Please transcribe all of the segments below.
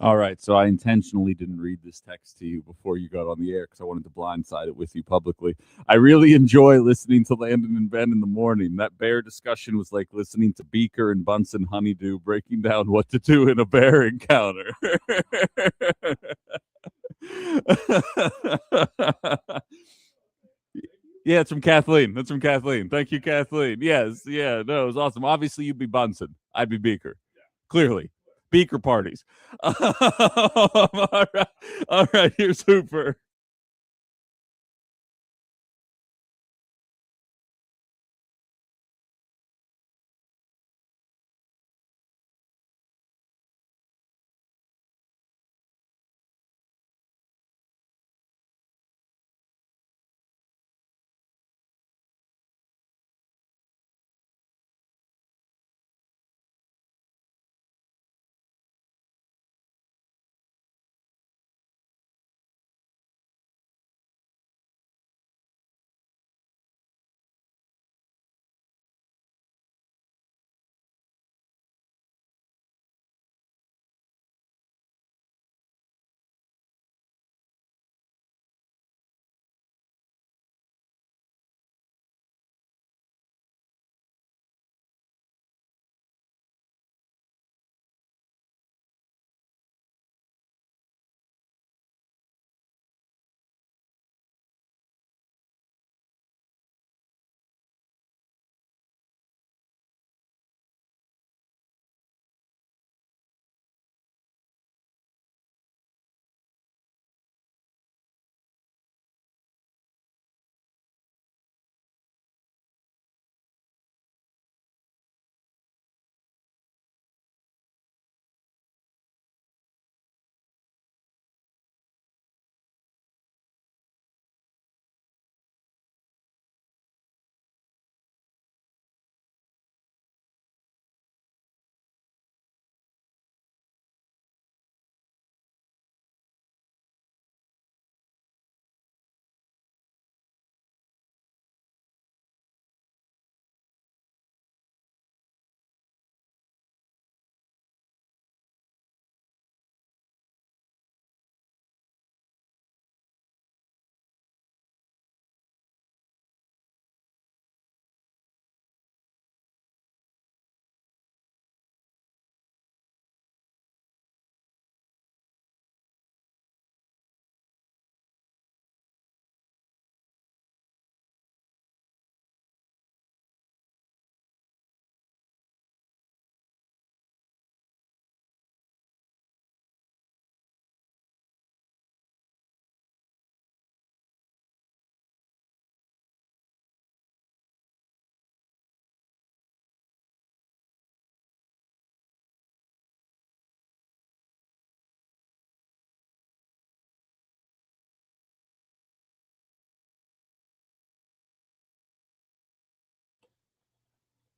All right, so I intentionally didn't read this text to you before you got on the air because I wanted to blindside it with you publicly. I really enjoy listening to Landon and Ben in the morning. That bear discussion was like listening to Beaker and Bunsen Honeydew breaking down what to do in a bear encounter. Yeah, it's from Kathleen. That's from Kathleen. Thank you, Kathleen. Yes, yeah, no, it was awesome. Obviously, you'd be Bunsen. I'd be Beaker. Clearly. Beaker parties. All right, here's Hooper.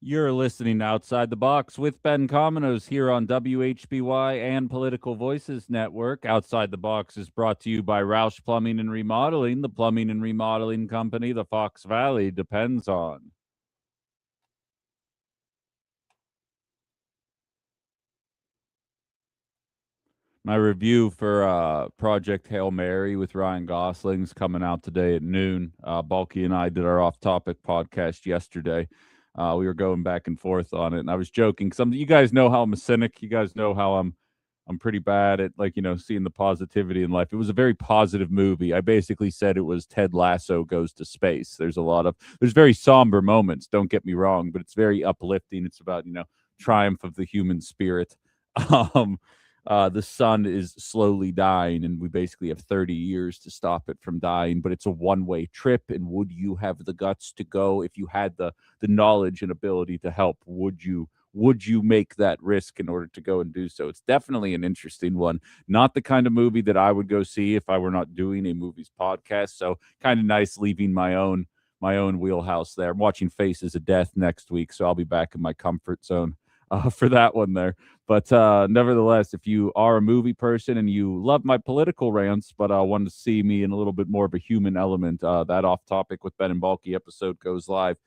You're listening to Outside the Box with Ben Cominos here on WHBY and Political Voices Network. Outside the Box is brought to you by Roush Plumbing and Remodeling, the plumbing and remodeling company the Fox Valley depends on. My review for Project Hail Mary with Ryan Gosling's coming out today at noon. Bulky and I did our off-topic podcast yesterday. We were going back and forth on it, and I was joking. You guys know how I'm a cynic. You guys know how I'm pretty bad at seeing the positivity in life. It was a very positive movie. I basically said it was Ted Lasso goes to space. There's very somber moments. Don't get me wrong, but it's very uplifting. It's about triumph of the human spirit. Um, the sun is slowly dying, and we basically have 30 years to stop it from dying. But it's a one-way trip, and would you have the guts to go if you had the knowledge and ability to help? Would you make that risk in order to go and do so? It's definitely an interesting one. Not the kind of movie that I would go see if I were not doing a movies podcast. So kind of nice leaving my own wheelhouse there. I'm watching Faces of Death next week, so I'll be back in my comfort zone for that one there. But nevertheless, if you are a movie person and you love my political rants, but want to see me in a little bit more of a human element, that Off Topic with Ben and Bulky episode goes live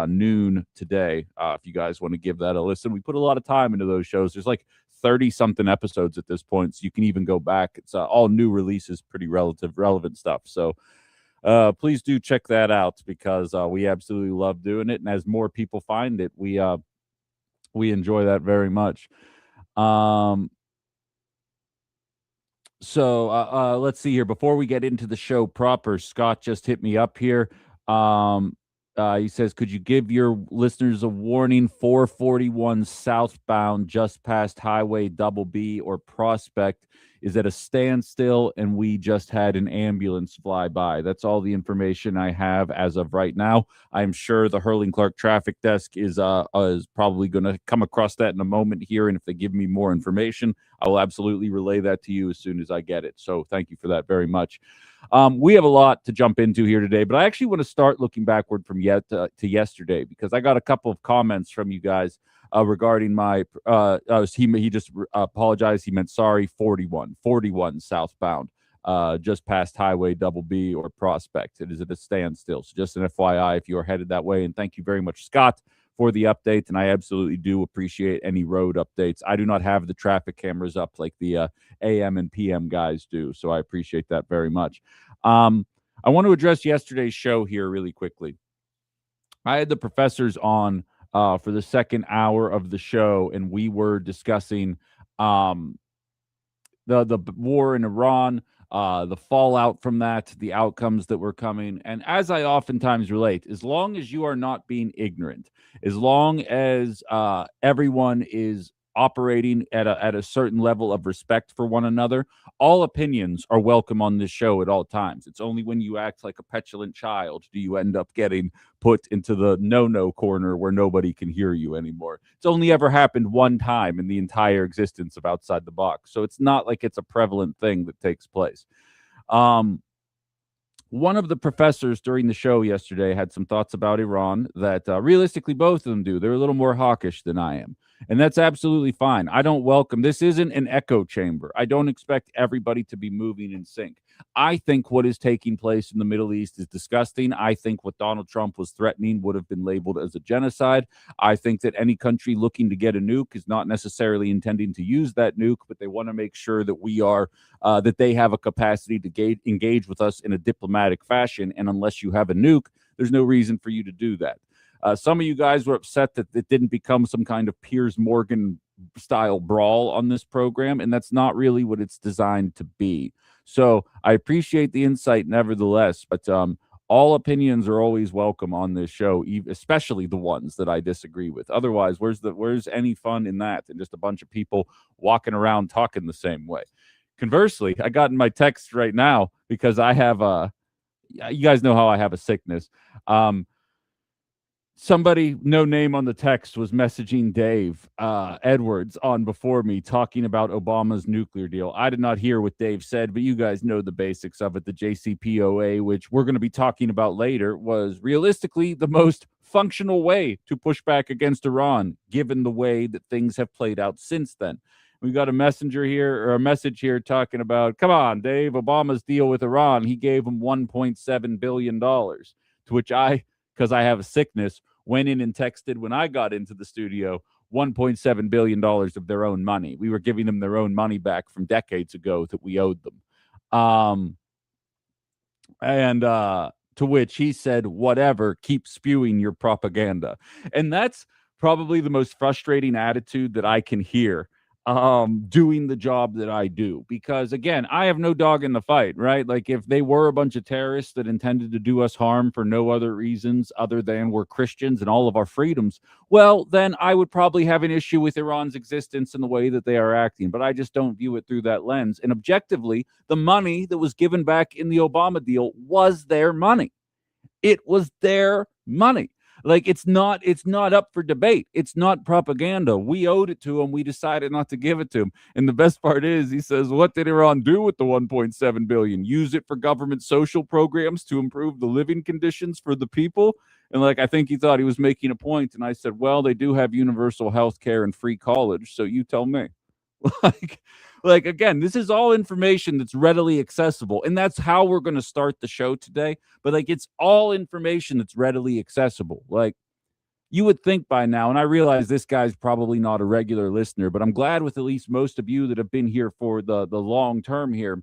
noon today. If you guys want to give that a listen, we put a lot of time into those shows. There's like 30 something episodes at this point, so you can even go back. It's all new releases, pretty relevant stuff. So please do check that out, because we absolutely love doing it, and as more people find it, we enjoy that very much. Um, so let's see here. Before we get into the show proper, Scott just hit me up here. Um, he says, could you give your listeners a warning? 441 southbound, just past Highway Double B or Prospect, is at a standstill, and we just had an ambulance fly by. That's all the information I have as of right now. I'm sure the Hurling Clark traffic desk is probably going to come across that in a moment here, and if they give me more information, I will absolutely relay that to you as soon as I get it. So thank you for that very much. We have a lot to jump into here today, but I actually want to start looking backward from to yesterday, because I got a couple of comments from you guys regarding my he just apologized. He meant sorry. 41 southbound, just past Highway Double B or Prospect. It is at a standstill. So just an FYI if you are headed that way. And thank you very much, Scott, for the update. And I absolutely do appreciate any road updates. I do not have the traffic cameras up like the AM and PM guys do, so I appreciate that very much. I want to address yesterday's show here really quickly. I had the professors on for the second hour of the show, and we were discussing the war in Iran, the fallout from that, the outcomes that were coming. And as I oftentimes relate, as long as you are not being ignorant, as long as everyone is operating at a certain level of respect for one another, all opinions are welcome on this show at all times. It's only when you act like a petulant child do you end up getting put into the no corner where nobody can hear you anymore. It's only ever happened one time in the entire existence of Outside the Box, so it's not like it's a prevalent thing that takes place. One of the professors during the show yesterday had some thoughts about Iran that realistically both of them do. They're a little more hawkish than I am. And that's absolutely fine. I don't welcome, this isn't an echo chamber. I don't expect everybody to be moving in sync. I think what is taking place in the Middle East is disgusting. I think what Donald Trump was threatening would have been labeled as a genocide. I think that any country looking to get a nuke is not necessarily intending to use that nuke, but they want to make sure that we are, that they have a capacity to engage with us in a diplomatic fashion. And unless you have a nuke, there's no reason for you to do that. Some of you guys were upset that it didn't become some kind of Piers Morgan style brawl on this program, and that's not really what it's designed to be. So I appreciate the insight nevertheless, but all opinions are always welcome on this show, especially the ones that I disagree with. Otherwise, where's any fun in that? And just a bunch of people walking around talking the same way. Conversely, I got in my text right now because I have you guys know how I have a sickness. Somebody, no name on the text, was messaging Dave Edwards on before me, talking about Obama's nuclear deal. I did not hear what Dave said, but you guys know the basics of it. The JCPOA, which we're going to be talking about later, was realistically the most functional way to push back against Iran, given the way that things have played out since then. We got a message here talking about, come on, Dave, Obama's deal with Iran, he gave them $1.7 billion, to which because I have a sickness, went in and texted when I got into the studio, $1.7 billion of their own money. We were giving them their own money back from decades ago that we owed them. To which he said, whatever, keep spewing your propaganda. And that's probably the most frustrating attitude that I can hear doing the job that I do, because again, I have no dog in the fight, right? Like if they were a bunch of terrorists that intended to do us harm for no other reasons other than we're Christians and all of our freedoms, well, then I would probably have an issue with Iran's existence and the way that they are acting, but I just don't view it through that lens. And objectively, the money that was given back in the Obama deal was their money. It was their money. Like it's not up for debate. It's not propaganda. We owed it to him. We decided not to give it to him. And the best part is, he says, what did Iran do with the $1.7 billion? Use it for government social programs to improve the living conditions for the people? And like, I think he thought he was making a point. And I said, well, they do have universal health care and free college. So you tell me. Like again, this is all information that's readily accessible, and that's how we're going to start the show today. But like, it's all information that's readily accessible. Like, You would think by now, and I realize this guy's probably not a regular listener, but I'm glad with at least most of you that have been here for the long term here.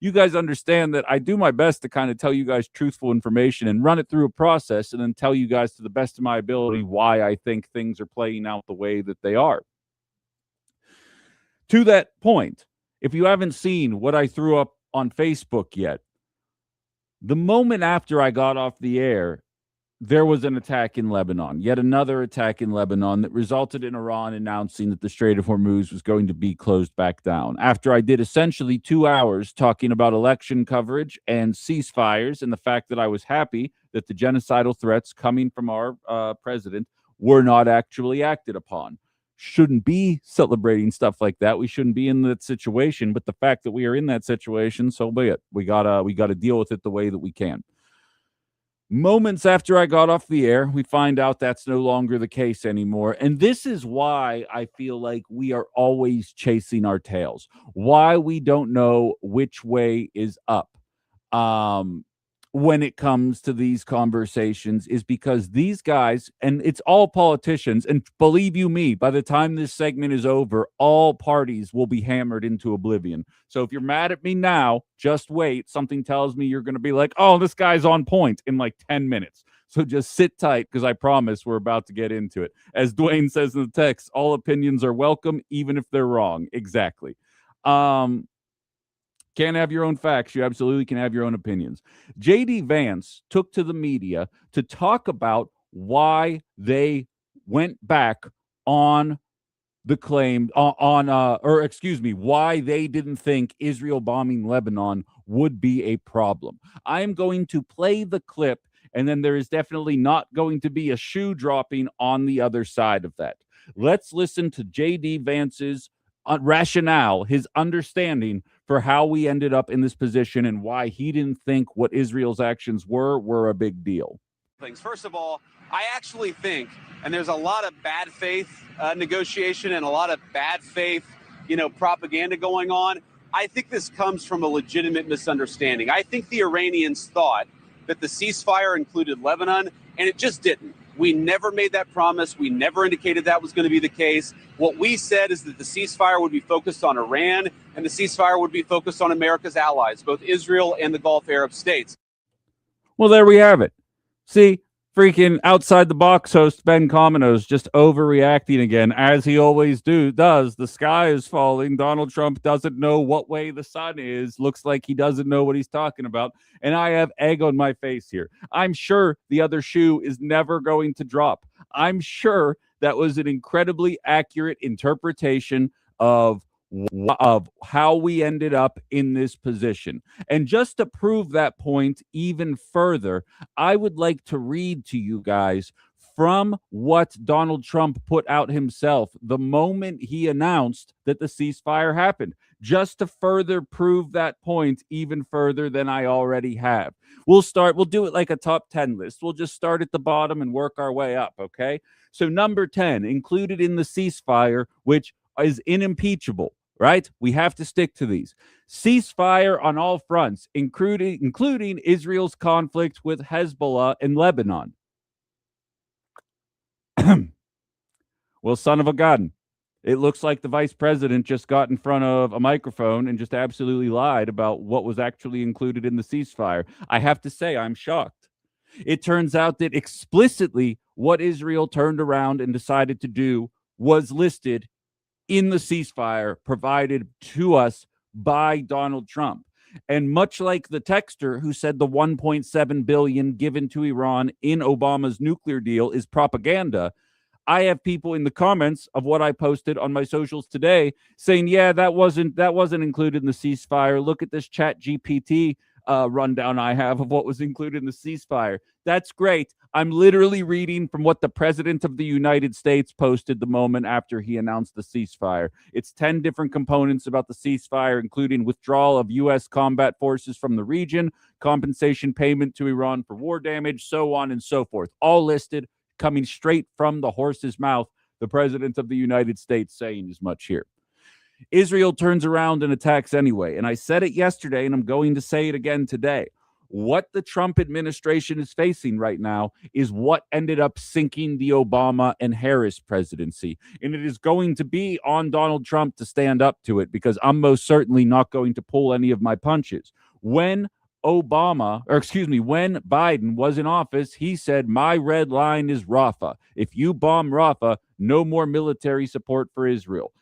You guys understand that I do my best to kind of tell you guys truthful information and run it through a process and then tell you guys to the best of my ability why I think things are playing out the way that they are. To that point, if you haven't seen what I threw up on Facebook yet, the moment after I got off the air, there was an attack in Lebanon, yet another attack in Lebanon that resulted in Iran announcing that the Strait of Hormuz was going to be closed back down. After I did essentially 2 hours talking about election coverage and ceasefires and the fact that I was happy that the genocidal threats coming from our president were not actually acted upon. Shouldn't be celebrating stuff like that. We shouldn't be in that situation, but the fact that we are in that situation, so be it. We gotta deal with it the way that we can. Moments after I got off the air, we find out that's no longer the case anymore. And this is why I feel like we are always chasing our tails, why we don't know which way is up. When it comes to these conversations is because these guys, and it's all politicians, and believe you me, by the time this segment is over, all parties will be hammered into oblivion. So if you're mad at me now, just wait. Something tells me you're going to be like, oh, this guy's on point in like 10 minutes. So just sit tight because I promise we're about to get into it. As Dwayne says in the text, all opinions are welcome, even if they're wrong. Exactly. Can't have your own facts. You absolutely can have your own opinions. JD Vance took to the media to talk about why they went back on the claim why they didn't think Israel bombing Lebanon would be a problem. I am going to play the clip, and then there is definitely not going to be a shoe dropping on the other side of that. Let's listen to JD Vance's rationale, his understanding for how we ended up in this position and why he didn't think what Israel's actions were a big deal. First of all, I actually think, and there's a lot of bad faith negotiation and a lot of bad faith, propaganda going on. I think this comes from a legitimate misunderstanding. I think the Iranians thought that the ceasefire included Lebanon, and it just didn't. We never made that promise. We never indicated that was going to be the case. What we said is that the ceasefire would be focused on Iran, and the ceasefire would be focused on America's allies, both Israel and the Gulf Arab states. Well, there we have it. See, freaking outside the box host Ben Cominos just overreacting again, as he always does. The sky is falling. Donald Trump doesn't know what way the sun is. Looks like he doesn't know what he's talking about. And I have egg on my face here. I'm sure the other shoe is never going to drop. I'm sure that was an incredibly accurate interpretation of how we ended up in this position. And just to prove that point even further, I would like to read to you guys from what Donald Trump put out himself the moment he announced that the ceasefire happened, just to further prove that point even further than I already have. We'll do it like a top 10 list. We'll just start at the bottom and work our way up, okay? So number 10, included in the ceasefire, which is unimpeachable, right? We have to stick to these. Ceasefire on all fronts, including Israel's conflict with Hezbollah in Lebanon. Well, son of a gun. It looks like the vice president just got in front of a microphone and just absolutely lied about what was actually included in the ceasefire. I have to say, I'm shocked. It turns out that explicitly what Israel turned around and decided to do was listed in the ceasefire provided to us by Donald Trump. And much like the texter who said the $1.7 billion given to Iran in Obama's nuclear deal is propaganda, I have people in the comments of what I posted on my socials today saying, yeah, that wasn't included in the ceasefire. Look at this Chat GPT rundown I have of what was included in the ceasefire. That's great. I'm literally reading from what the President of the United States posted the moment after he announced the ceasefire. It's 10 different components about the ceasefire, including withdrawal of U.S. combat forces from the region, compensation payment to Iran for war damage, so on and so forth. All listed, coming straight from the horse's mouth, the President of the United States saying as much here. Israel turns around and attacks anyway. And I said it yesterday, and I'm going to say it again today. What the Trump administration is facing right now is what ended up sinking the Obama and Harris presidency. And it is going to be on Donald Trump to stand up to it, because I'm most certainly not going to pull any of my punches. When when Biden was in office, he said, my red line is Rafah. If you bomb Rafah, no more military support for Israel.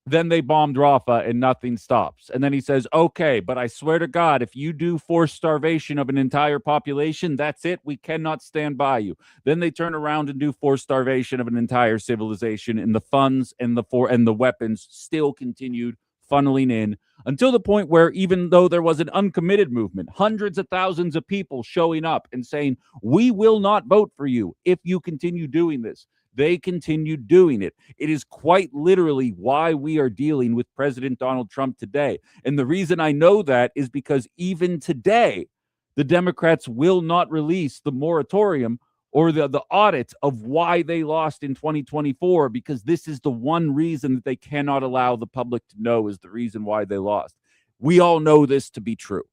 Then they bombed Rafah and nothing stops. And then he says, okay, but I swear to God, if you do forced starvation of an entire population, that's it. We cannot stand by you. Then they turn around and do forced starvation of an entire civilization, and the funds and the weapons still continued funneling in until the point where, even though there was an uncommitted movement, hundreds of thousands of people showing up and saying, we will not vote for you if you continue doing this, they continued doing it. It is quite literally why we are dealing with President Donald Trump today. And the reason I know that is because even today, the Democrats will not release the moratorium or the audit of why they lost in 2024, because this is the one reason that they cannot allow the public to know is the reason why they lost. We all know this to be true.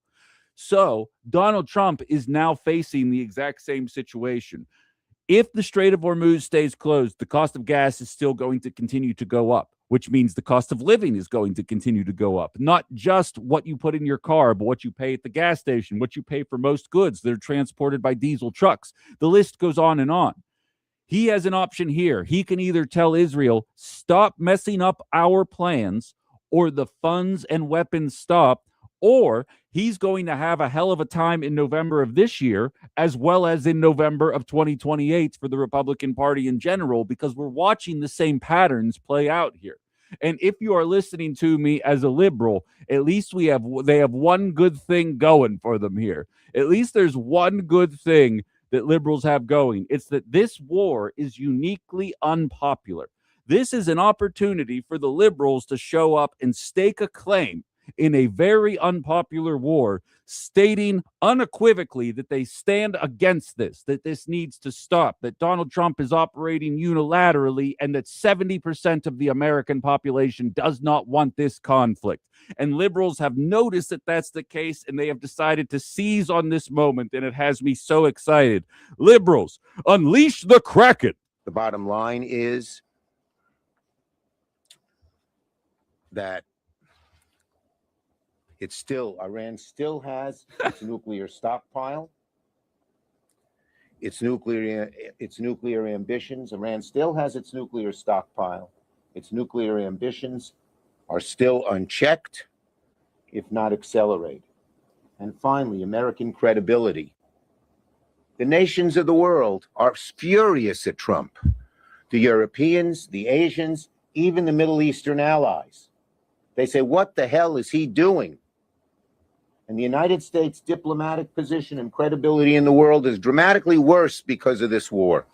So Donald Trump is now facing the exact same situation. If the Strait of Hormuz stays closed, the cost of gas is still going to continue to go up, which means the cost of living is going to continue to go up. Not just what you put in your car, but what you pay at the gas station, what you pay for most goods that are transported by diesel trucks. The list goes on and on. He has an option here. He can either tell Israel, stop messing up our plans, or the funds and weapons stop, or he's going to have a hell of a time in November of this year, as well as in November of 2028 for the Republican Party in general, because we're watching the same patterns play out here. And if you are listening to me as a liberal, at least they have one good thing going for them here. At least there's one good thing that liberals have going. It's that this war is uniquely unpopular. This is an opportunity for the liberals to show up and stake a claim in a very unpopular war, stating unequivocally that they stand against this, that this needs to stop, that Donald Trump is operating unilaterally, and that 70% of the American population does not want this conflict. And liberals have noticed that that's the case, and they have decided to seize on this moment, and it has me so excited. Liberals, unleash the Kraken. The bottom line is that Iran still has its nuclear stockpile, its nuclear ambitions. Iran still has its nuclear stockpile. Its nuclear ambitions are still unchecked, if not accelerated. And finally, American credibility. The nations of the world are furious at Trump. The Europeans, the Asians, even the Middle Eastern allies. They say, what the hell is he doing? And the United States diplomatic position and credibility in the world is dramatically worse because of this war.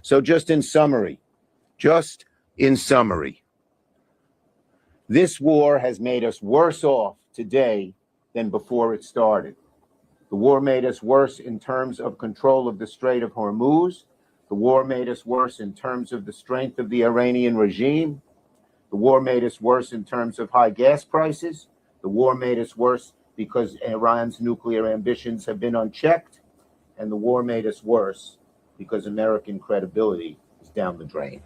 So just in summary, this war has made us worse off today than before it started. The war made us worse in terms of control of the Strait of Hormuz. The war made us worse in terms of the strength of the Iranian regime. The war made us worse in terms of high gas prices. The war made us worse because Iran's nuclear ambitions have been unchecked. And the war made us worse because American credibility is down the drain.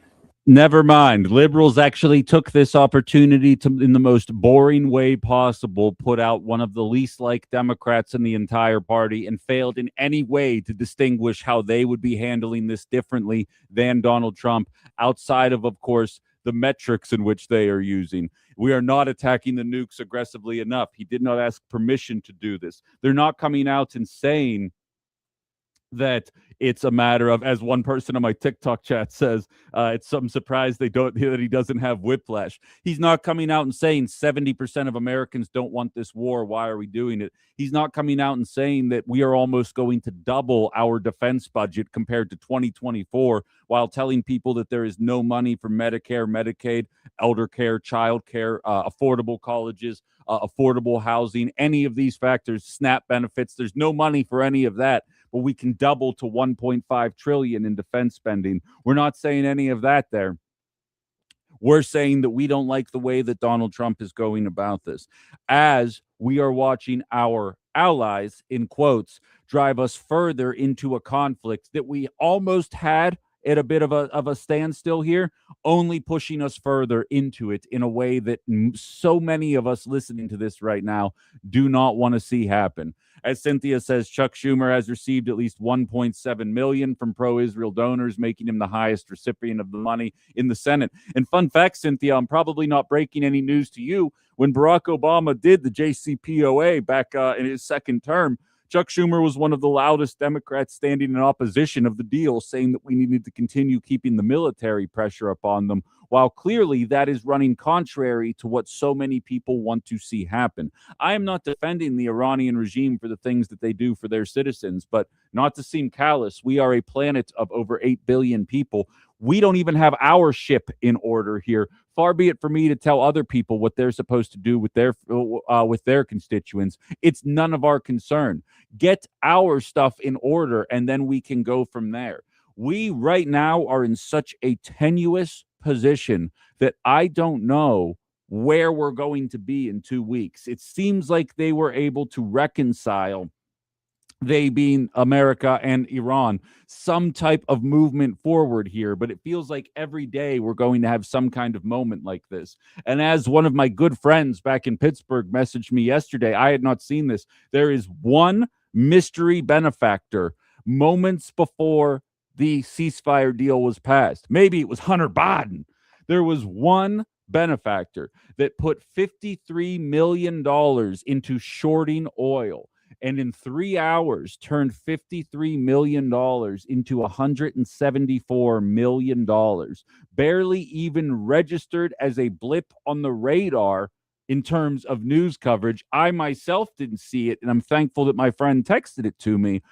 Never mind. Liberals actually took this opportunity to, in the most boring way possible, put out one of the least liked Democrats in the entire party and failed in any way to distinguish how they would be handling this differently than Donald Trump, outside of course, the metrics in which they are using. We are not attacking the nukes aggressively enough. He did not ask permission to do this. They're not coming out and saying that it's a matter of, as one person on my TikTok chat says, it's some surprise that he doesn't have whiplash. He's not coming out and saying 70% of Americans don't want this war. Why are we doing it? He's not coming out and saying that we are almost going to double our defense budget compared to 2024, while telling people that there is no money for Medicare, Medicaid, elder care, child care, affordable colleges, affordable housing, any of these factors, SNAP benefits. There's no money for any of that, but we can double to 1.5 trillion in defense spending. We're not saying any of that there. We're saying that we don't like the way that Donald Trump is going about this. As we are watching our allies, in quotes, drive us further into a conflict that we almost had at a bit of a standstill here, only pushing us further into it in a way that so many of us listening to this right now do not want to see happen. As Cynthia says, Chuck Schumer has received at least $1.7 million from pro-Israel donors, making him the highest recipient of the money in the Senate. And fun fact, Cynthia, I'm probably not breaking any news to you. When Barack Obama did the JCPOA back in his second term, Chuck Schumer was one of the loudest Democrats standing in opposition of the deal, saying that we needed to continue keeping the military pressure upon them, while clearly that is running contrary to what so many people want to see happen. I am not defending the Iranian regime for the things that they do for their citizens, but not to seem callous, we are a planet of over 8 billion people. We don't even have our ship in order here. Far be it for me to tell other people what they're supposed to do with their constituents. It's none of our concern. Get our stuff in order, and then we can go from there. We right now are in such a tenuous position that I don't know where we're going to be in 2 weeks. It seems like they were able to reconcile, they being America and Iran, some type of movement forward here, but it feels like every day we're going to have some kind of moment like this. And as one of my good friends back in Pittsburgh messaged me yesterday, I had not seen this. There is one mystery benefactor moments before the ceasefire deal was passed. Maybe it was Hunter Biden. There was one benefactor that put $53 million into shorting oil, and in 3 hours turned $53 million into $174 million, barely even registered as a blip on the radar in terms of news coverage. I myself didn't see it, and I'm thankful that my friend texted it to me.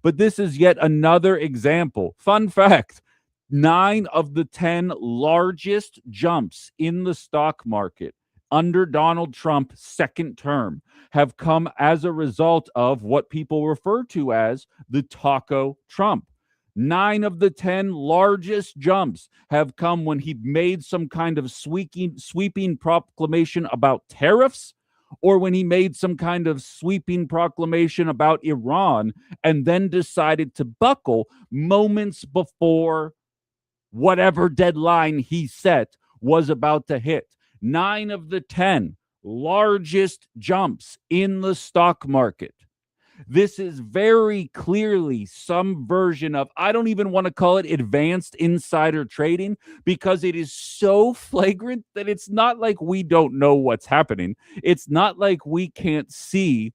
But this is yet another example. Fun fact, 9 of the 10 largest jumps in the stock market under Donald Trump's second term have come as a result of what people refer to as the Taco Trump. 9 of the 10 largest jumps have come when he made some kind of sweeping proclamation about tariffs, or when he made some kind of sweeping proclamation about Iran and then decided to buckle moments before whatever deadline he set was about to hit. 9 of the 10 largest jumps in the stock market. This is very clearly some version of, I don't even want to call it advanced insider trading, because it is so flagrant that it's not like we don't know what's happening. It's not like we can't see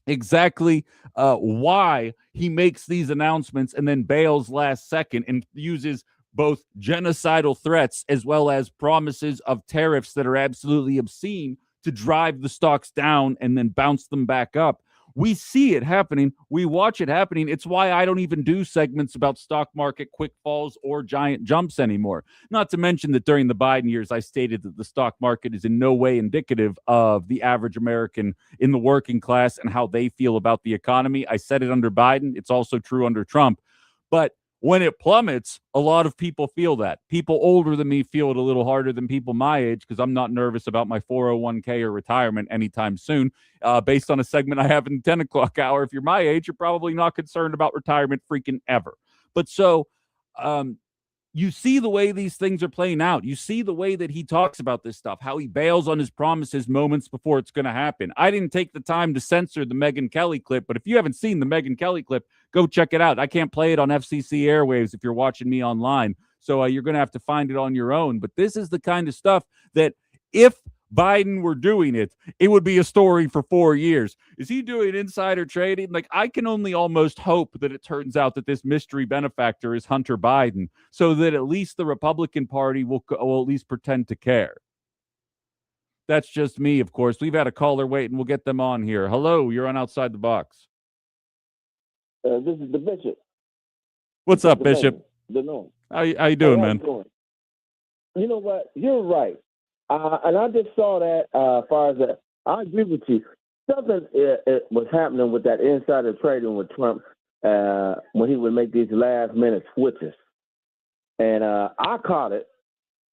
exactly why he makes these announcements and then bails last second and uses both genocidal threats as well as promises of tariffs that are absolutely obscene to drive the stocks down and then bounce them back up. We see it happening. We watch it happening. It's why I don't even do segments about stock market quick falls or giant jumps anymore. Not to mention that during the Biden years, I stated that the stock market is in no way indicative of the average American in the working class and how they feel about the economy. I said it under Biden. It's also true under Trump. But when it plummets, a lot of people feel that. People older than me feel it a little harder than people my age, because I'm not nervous about my 401k or retirement anytime soon. Based on a segment I have in the 10 o'clock hour, if you're my age, you're probably not concerned about retirement freaking ever. But so you see the way these things are playing out. You see the way that he talks about this stuff, how he bails on his promises moments before it's going to happen. I didn't take the time to censor the Megyn Kelly clip, but if you haven't seen the Megyn Kelly clip, go check it out. I can't play it on FCC airwaves if you're watching me online, so you're going to have to find it on your own. But this is the kind of stuff that if Biden were doing it, it would be a story for 4 years. Is he doing insider trading? Like, I can only almost hope that it turns out that this mystery benefactor is Hunter Biden, so that at least the Republican Party will at least pretend to care. That's just me, of course. We've had a caller wait, and we'll get them on here. Hello, you're on Outside the Box. This is the Bishop. What's up, Bishop? How you doing, man? You know what? You're right. And I just saw that as far as that. I agree with you. Something it was happening with that insider trading with Trump when he would make these last-minute switches. And I caught it.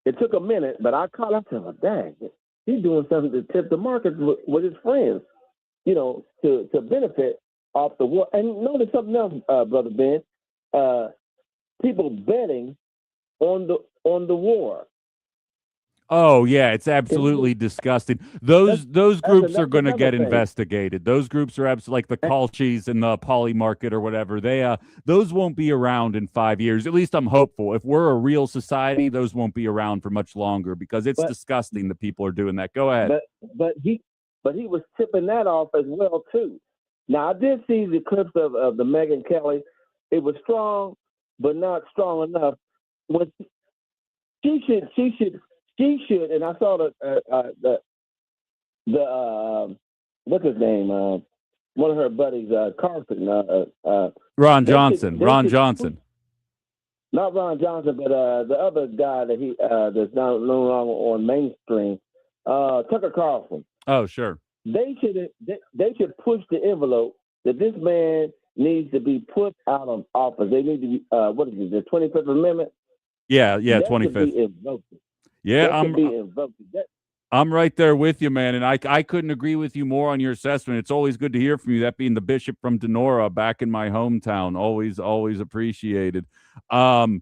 It took a minute, but I caught it. I said, well, dang, he's doing something to tip the market with his friends. to benefit off the war. And notice something else, Brother Ben. People betting on the war. Oh yeah, it's absolutely disgusting. Those groups are going to get investigated. Those groups are absolutely like the Kalshis and the Poly Market or whatever. Those won't be around in 5 years. At least I'm hopeful. If we're a real society, those won't be around for much longer because it's disgusting that people are doing that. Go ahead. But he was tipping that off as well too. Now I did see the clips of the Megyn Kelly. It was strong, but not strong enough. When she should, and I saw the what's his name? One of her buddies, Carson. Ron Johnson. Not Ron Johnson, but the other guy that that's no longer on mainstream, Tucker Carlson. Oh, sure. They should push the envelope that this man needs to be put out of office. They need to be what is it? The 25th Amendment. Yeah, 25th. Yeah, I'm right there with you, man, and I couldn't agree with you more on your assessment. It's always good to hear from you. That being the bishop from Denora, back in my hometown, always appreciated. And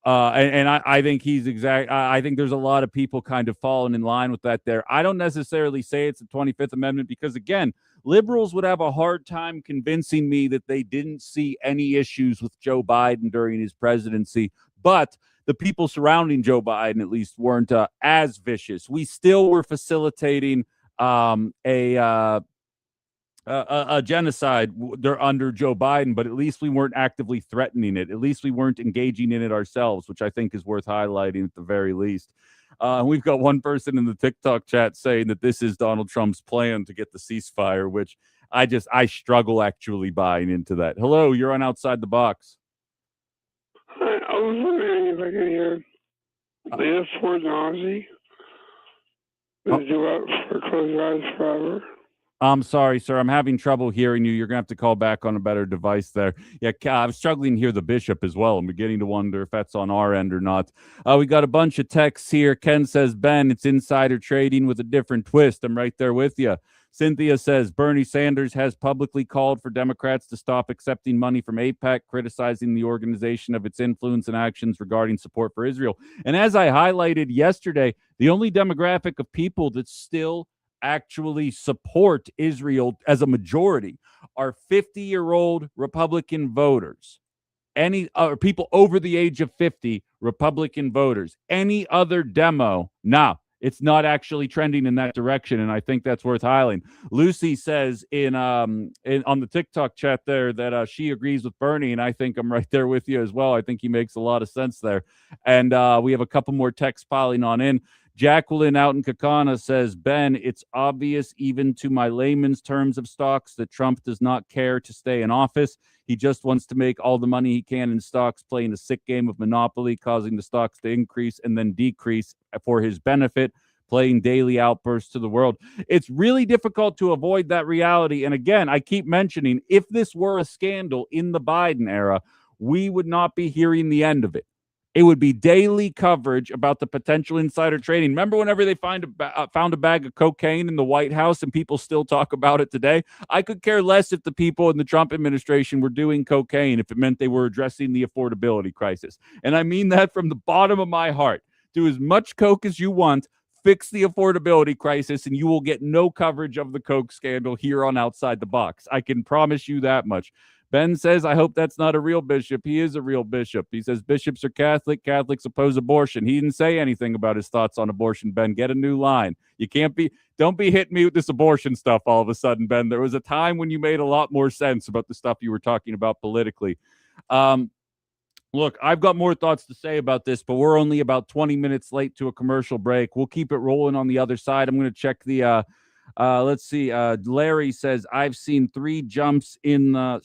I think he's exact. I think there's a lot of people kind of falling in line with that there. I don't necessarily say it's the 25th Amendment because, again, liberals would have a hard time convincing me that they didn't see any issues with Joe Biden during his presidency, but the people surrounding Joe Biden, at least, weren't as vicious. We still were facilitating a genocide under Joe Biden, but at least we weren't actively threatening it. At least we weren't engaging in it ourselves, which I think is worth highlighting at the very least. We've got one person in the TikTok chat saying that this is Donald Trump's plan to get the ceasefire, which I struggle actually buying into that. Hello, you're on Outside the Box. I was wondering if I could hear the S4 Nazi. Did you out for Close Your Eyes Forever? I'm sorry, sir. I'm having trouble hearing you. You're going to have to call back on a better device there. Yeah, I'm struggling to hear the bishop as well. I'm beginning to wonder if that's on our end or not. We got a bunch of texts here. Ken says, Ben, it's insider trading with a different twist. I'm right there with you. Cynthia says, Bernie Sanders has publicly called for Democrats to stop accepting money from AIPAC, criticizing the organization of its influence and actions regarding support for Israel. And as I highlighted yesterday, the only demographic of people that still actually support Israel as a majority are 50-year-old Republican voters. Any people over the age of 50 Republican voters. Any other demo, it's not actually trending in that direction, and I think that's worth highlighting. Lucy says on the TikTok chat there that she agrees with Bernie, and I think I'm right there with you as well. I think he makes a lot of sense there. And we have a couple more texts piling on in. Jacqueline out in Kakana says, Ben, it's obvious even to my layman's terms of stocks that Trump does not care to stay in office. He just wants to make all the money he can in stocks, playing a sick game of Monopoly, causing the stocks to increase and then decrease for his benefit, playing daily outbursts to the world. It's really difficult to avoid that reality. And again, I keep mentioning, if this were a scandal in the Biden era, we would not be hearing the end of it. It would be daily coverage about the potential insider trading. Remember whenever they found a bag of cocaine in the White House and people still talk about it today? I could care less if the people in the Trump administration were doing cocaine, if it meant they were addressing the affordability crisis. And I mean that from the bottom of my heart. Do as much coke as you want, fix the affordability crisis, and you will get no coverage of the coke scandal here on Outside the Box. I can promise you that much. Ben says, I hope that's not a real bishop. He is a real bishop. He says bishops are Catholic. Catholics oppose abortion. He didn't say anything about his thoughts on abortion, Ben. Get a new line. Don't be hitting me with this abortion stuff all of a sudden, Ben. There was a time when you made a lot more sense about the stuff you were talking about politically. Look, I've got more thoughts to say about this, but we're only about 20 minutes late to a commercial break. We'll keep it rolling on the other side. I'm going to check the let's see. Larry says, I've seen 3 jumps in the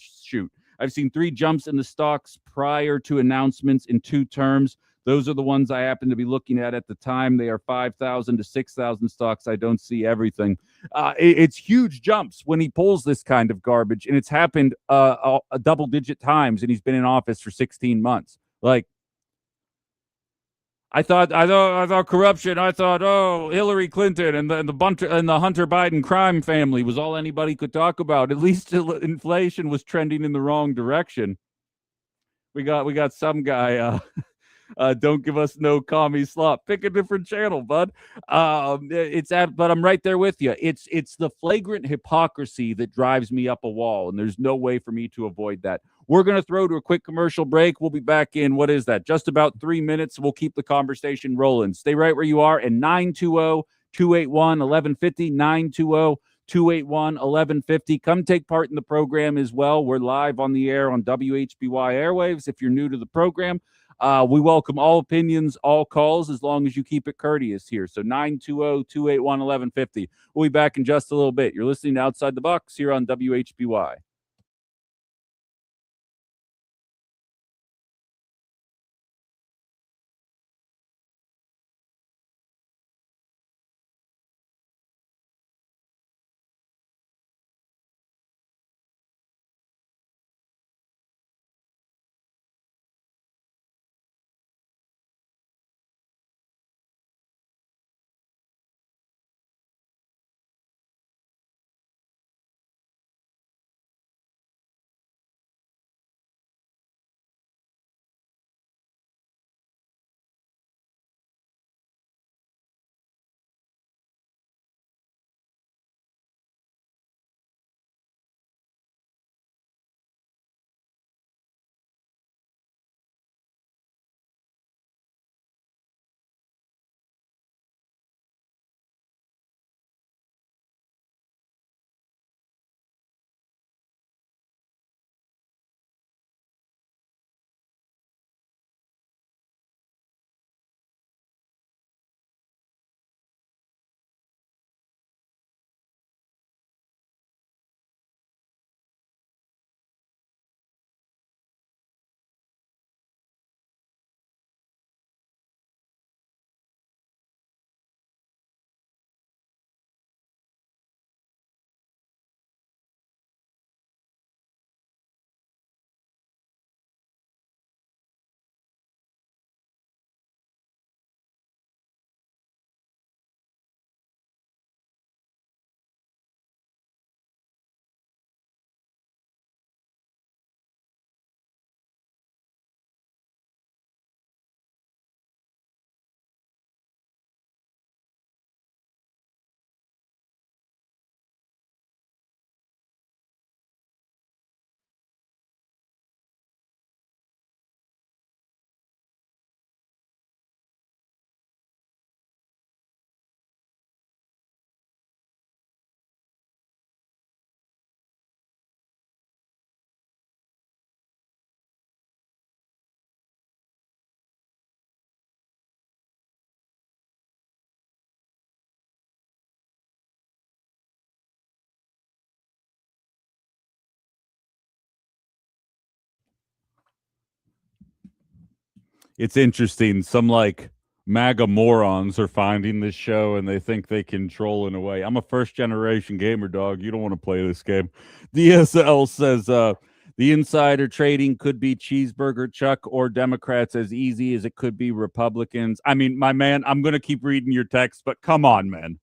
stocks prior to announcements in 2 terms. Those are the ones I happen to be looking at the time. They are 5,000 to 6,000 stocks. I don't see everything. It's huge jumps when he pulls this kind of garbage, and it's happened a double-digit times, and he's been in office for 16 months. Like, I thought corruption. I thought, Hillary Clinton and the Hunter Biden crime family was all anybody could talk about. At least inflation was trending in the wrong direction. We got some guy. Don't give us no commie slop. Pick a different channel, bud. But I'm right there with you. It's the flagrant hypocrisy that drives me up a wall, and there's no way for me to avoid that. We're going to throw to a quick commercial break. We'll be back in, what is that, just about 3 minutes. We'll keep the conversation rolling. Stay right where you are, and 920-281-1150, 920-281-1150. Come take part in the program as well. We're live on the air on WHBY airwaves. If you're new to the program, we welcome all opinions, all calls, as long as you keep it courteous here. So 920-281-1150. We'll be back in just a little bit. You're listening to Outside the Box here on WHBY. It's interesting. Some MAGA morons are finding this show and they think they can troll in a way. I'm a first generation gamer, dog. You don't want to play this game. DSL says the insider trading could be Cheeseburger Chuck or Democrats as easy as it could be Republicans. I mean, my man, I'm going to keep reading your text, but come on, man.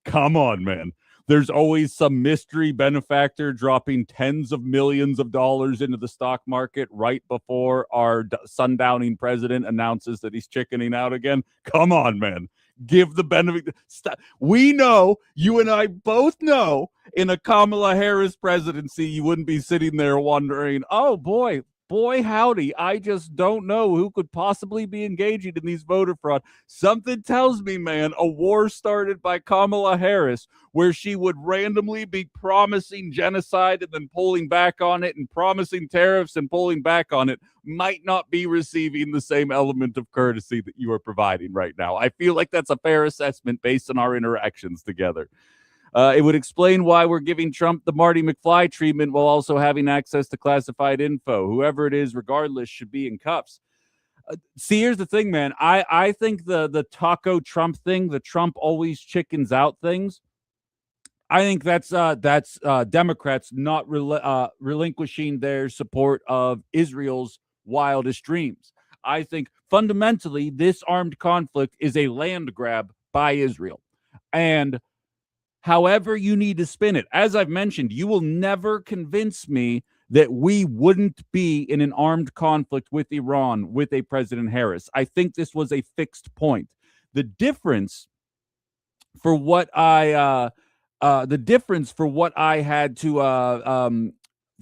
Come on, man. There's always some mystery benefactor dropping tens of millions of dollars into the stock market right before our sundowning president announces that he's chickening out again. Come on, man. Give the benefit. We know, you and I both know, in a Kamala Harris presidency, you wouldn't be sitting there wondering, oh, boy, howdy, I just don't know who could possibly be engaging in these voter fraud. Something tells me, man, a war started by Kamala Harris where she would randomly be promising genocide and then pulling back on it, and promising tariffs and pulling back on it, might not be receiving the same element of courtesy that you are providing right now. I feel like that's a fair assessment based on our interactions together. It would explain why we're giving Trump the Marty McFly treatment while also having access to classified info. Whoever it is, regardless, should be in cuffs. See, here's the thing, man. I think the taco Trump thing, the Trump always chickens out things, I think that's Democrats not relinquishing their support of Israel's wildest dreams. I think fundamentally this armed conflict is a land grab by Israel. And however you need to spin it, as I've mentioned, you will never convince me that we wouldn't be in an armed conflict with Iran with a President Harris. I think this was a fixed point. The difference for what I had to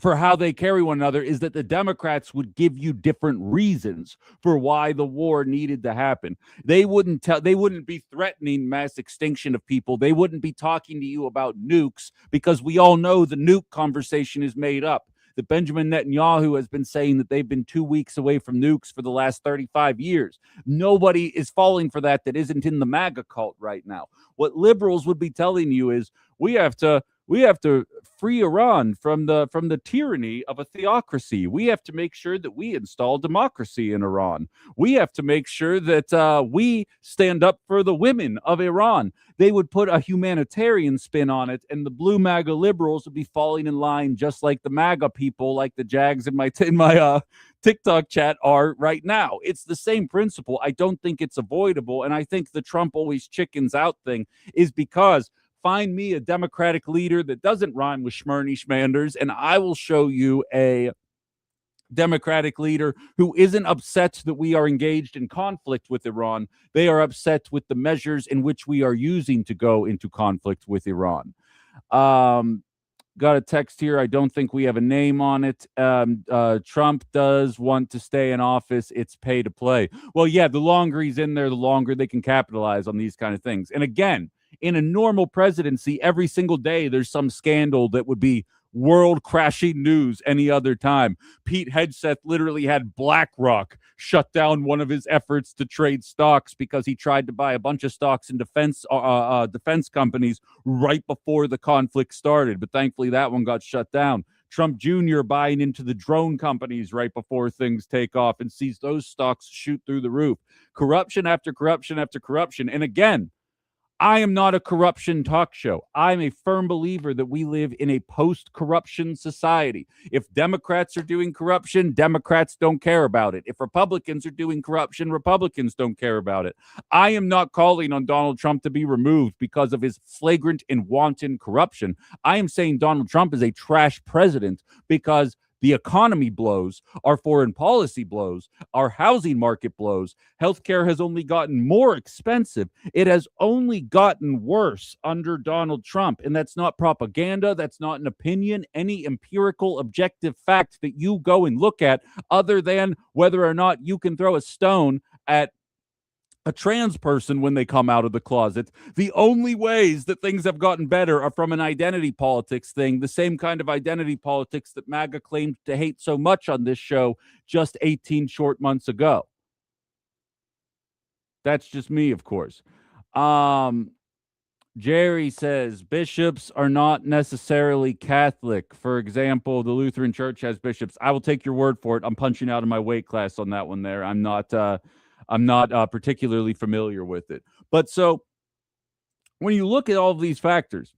for how they carry one another is that the Democrats would give you different reasons for why the war needed to happen. They wouldn't be threatening mass extinction of people. They wouldn't be talking to you about nukes, because we all know the nuke conversation is made up. That Benjamin Netanyahu has been saying that they've been 2 weeks away from nukes for the last 35 years. Nobody is falling for that isn't in the MAGA cult right now. What liberals would be telling you is we have to free Iran from the tyranny of a theocracy. We have to make sure that we install democracy in Iran. We have to make sure that we stand up for the women of Iran. They would put a humanitarian spin on it, and the blue MAGA liberals would be falling in line just like the MAGA people, like the Jags in my TikTok chat are right now. It's the same principle. I don't think it's avoidable, and I think the Trump always chickens out thing is because find me a Democratic leader that doesn't rhyme with Schmerny Schmanders, and I will show you a Democratic leader who isn't upset that we are engaged in conflict with Iran. They are upset with the measures in which we are using to go into conflict with Iran. Got a text here. I don't think we have a name on it. Trump does want to stay in office. It's pay to play. Well, yeah, the longer he's in there, the longer they can capitalize on these kind of things. And again, in a normal presidency, every single day there's some scandal that would be world-crashing news any other time. Pete Hegseth literally had BlackRock shut down one of his efforts to trade stocks because he tried to buy a bunch of stocks in defense companies right before the conflict started. But thankfully, that one got shut down. Trump Jr. buying into the drone companies right before things take off and sees those stocks shoot through the roof. Corruption after corruption after corruption. And again, I am not a corruption talk show. I'm a firm believer that we live in a post-corruption society. If Democrats are doing corruption, Democrats don't care about it. If Republicans are doing corruption, Republicans don't care about it. I am not calling on Donald Trump to be removed because of his flagrant and wanton corruption. I am saying Donald Trump is a trash president because the economy blows, our foreign policy blows, our housing market blows. Healthcare has only gotten more expensive. It has only gotten worse under Donald Trump. And that's not propaganda. That's not an opinion, any empirical, objective fact that you go and look at, other than whether or not you can throw a stone at a trans person when they come out of the closet. The only ways that things have gotten better are from an identity politics thing, the same kind of identity politics that MAGA claimed to hate so much on this show just 18 short months ago. That's just me, of course. Jerry says bishops are not necessarily Catholic. For example, the Lutheran Church has bishops. I will take your word for it. I'm punching out of my weight class on that one there. I'm not particularly familiar with it. But so when you look at all of these factors,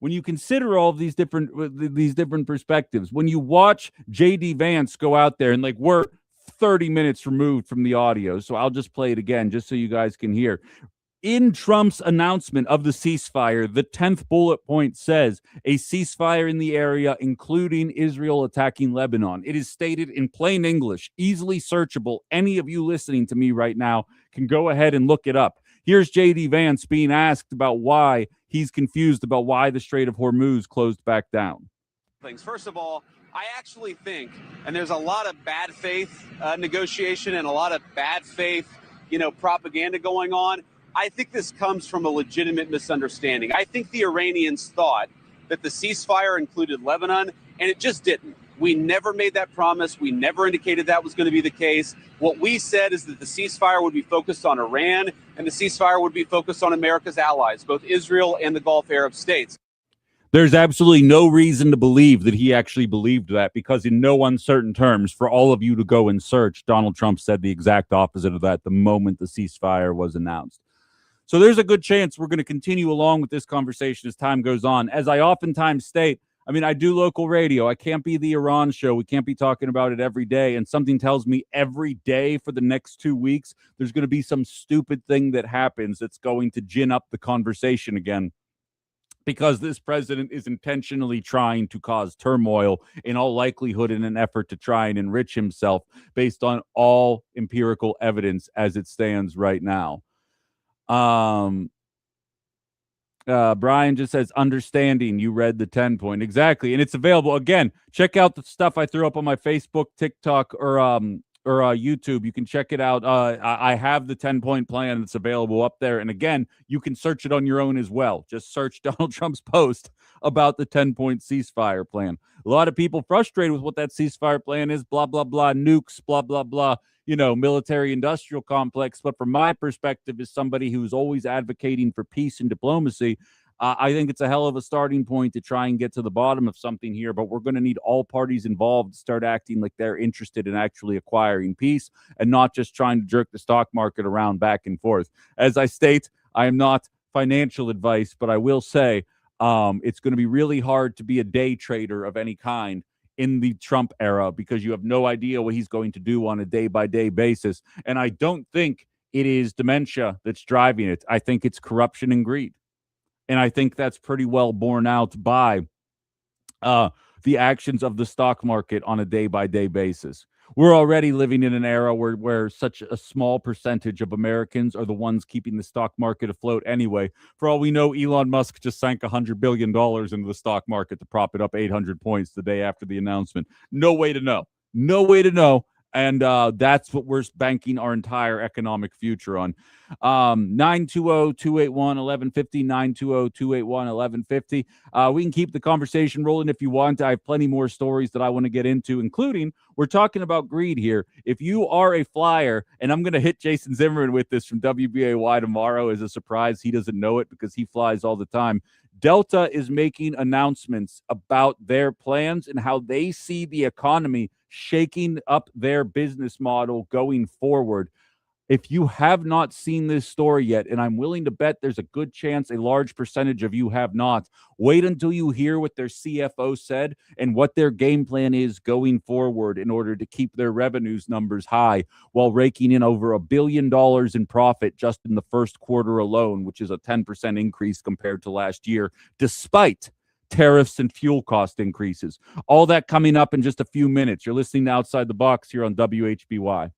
when you consider all of these different perspectives, when you watch J.D. Vance go out there, and like we're 30 minutes removed from the audio, so I'll just play it again just so you guys can hear. In Trump's announcement of the ceasefire, the 10th bullet point says a ceasefire in the area, including Israel attacking Lebanon. It is stated in plain English, easily searchable. Any of you listening to me right now can go ahead and look it up. Here's J.D. Vance being asked about why he's confused about why the Strait of Hormuz closed back down. First of all, I actually think, and there's a lot of bad faith negotiation and a lot of bad faith, propaganda going on. I think this comes from a legitimate misunderstanding. I think the Iranians thought that the ceasefire included Lebanon, and it just didn't. We never made that promise. We never indicated that was going to be the case. What we said is that the ceasefire would be focused on Iran, and the ceasefire would be focused on America's allies, both Israel and the Gulf Arab states. There's absolutely no reason to believe that he actually believed that, because in no uncertain terms, for all of you to go and search, Donald Trump said the exact opposite of that the moment the ceasefire was announced. So there's a good chance we're going to continue along with this conversation as time goes on. As I oftentimes state, I mean, I do local radio. I can't be the Iran show. We can't be talking about it every day. And something tells me every day for the next 2 weeks, there's going to be some stupid thing that happens that's going to gin up the conversation again, because this president is intentionally trying to cause turmoil, in all likelihood in an effort to try and enrich himself based on all empirical evidence as it stands right now. Brian just says, understanding. You read the 10 point. Exactly. And it's available. Again, check out the stuff I threw up on my Facebook, TikTok, or YouTube. You can check it out. I have the 10-point plan that's available up there. And again, you can search it on your own as well. Just search Donald Trump's post about the 10-point ceasefire plan. A lot of people frustrated with what that ceasefire plan is, blah, blah, blah, nukes, blah, blah, blah, military industrial complex. But from my perspective, as somebody who's always advocating for peace and diplomacy, I think it's a hell of a starting point to try and get to the bottom of something here. But we're going to need all parties involved to start acting like they're interested in actually acquiring peace and not just trying to jerk the stock market around back and forth. As I state, I am not financial advice, but I will say it's going to be really hard to be a day trader of any kind in the Trump era, because you have no idea what he's going to do on a day-by-day basis. And I don't think it is dementia that's driving it. I think it's corruption and greed. And I think that's pretty well borne out by the actions of the stock market on a day-by-day basis. We're already living in an era where such a small percentage of Americans are the ones keeping the stock market afloat anyway. For all we know, Elon Musk just sank $100 billion into the stock market to prop it up 800 points the day after the announcement. No way to know. No way to know. And that's what we're banking our entire economic future on. 920-281-1150, 920-281-1150. We can keep the conversation rolling if you want. I have plenty more stories that I want to get into, including we're talking about greed here. If you are a flyer, and I'm going to hit Jason Zimmerman with this from WBAY tomorrow as a surprise. He doesn't know it because he flies all the time. Delta is making announcements about their plans and how they see the economy shaking up their business model going forward. If you have not seen this story yet, and I'm willing to bet there's a good chance a large percentage of you have not, wait until you hear what their CFO said and what their game plan is going forward in order to keep their revenues numbers high while raking in over $1 billion in profit just in the first quarter alone, which is a 10% increase compared to last year, despite tariffs and fuel cost increases. All that coming up in just a few minutes. You're listening to Outside the Box here on WHBY.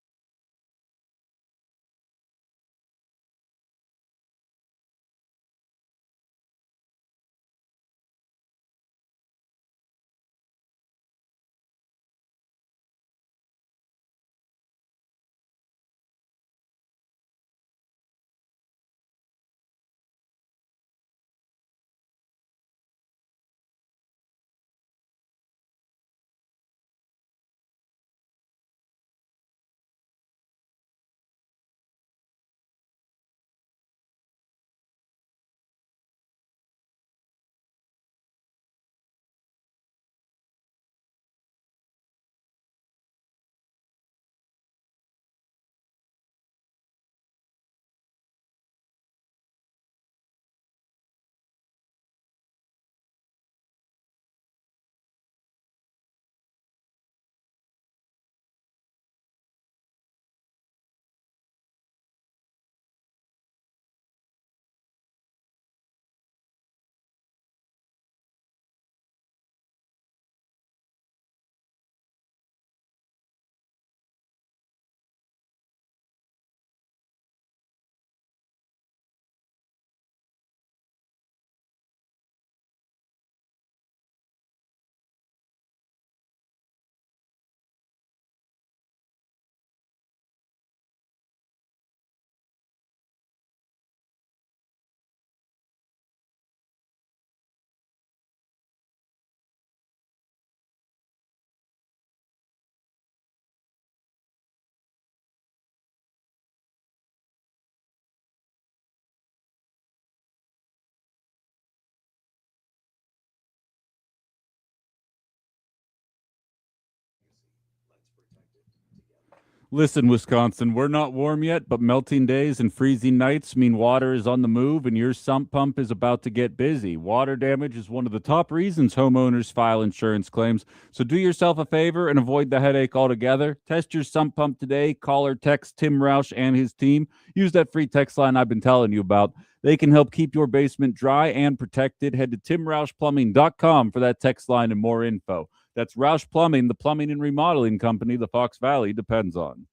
Listen, Wisconsin, we're not warm yet, but melting days and freezing nights mean water is on the move and your sump pump is about to get busy. Water damage is one of the top reasons homeowners file insurance claims. So do yourself a favor and avoid the headache altogether. Test your sump pump today. Call or text Tim Roush and his team. Use that free text line I've been telling you about. They can help keep your basement dry and protected. Head to timroushplumbing.com for that text line and more info. That's Roush Plumbing, the plumbing and remodeling company the Fox Valley depends on.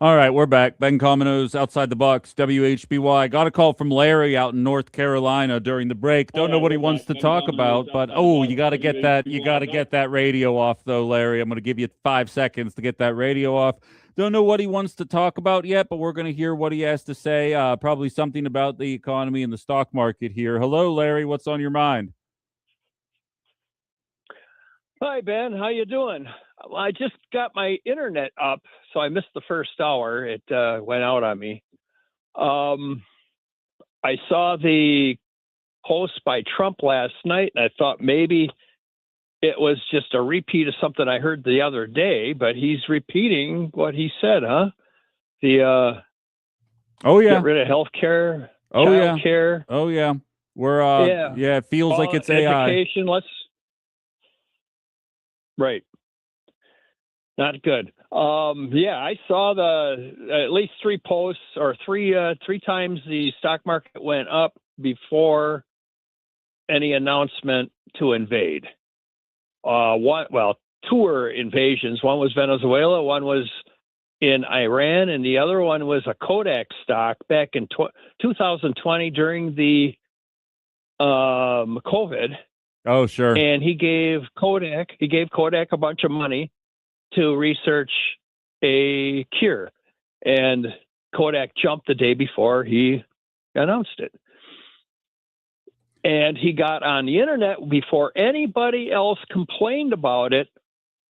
All right, we're back. Ben Cominos, Outside the Box, WHBY. Got a call from Larry out in North Carolina during the break. Don't know what he wants to talk about, but you got to get that. You got to get that radio off, though, Larry. I'm going to give you 5 seconds to get that radio off. Don't know what he wants to talk about yet, but we're going to hear what he has to say. Probably something about the economy and the stock market here. Hello, Larry. What's on your mind? Hi, Ben. How you doing? Well, I just got my internet up, so I missed the first hour. It went out on me. I saw the post by Trump last night, and I thought maybe it was just a repeat of something I heard the other day, but he's repeating what he said, huh? The get rid of health care, child care. Oh yeah. We're yeah, it feels like it's education. Right. Not good. I saw at least 3 posts or three times the stock market went up before any announcement to invade. 2 were invasions. One was Venezuela, one was in Iran, and the other one was a Kodak stock back in 2020 during the COVID. Oh, sure. And he gave Kodak a bunch of money to research a cure. And Kodak jumped the day before he announced it. And he got on the internet before anybody else complained about it.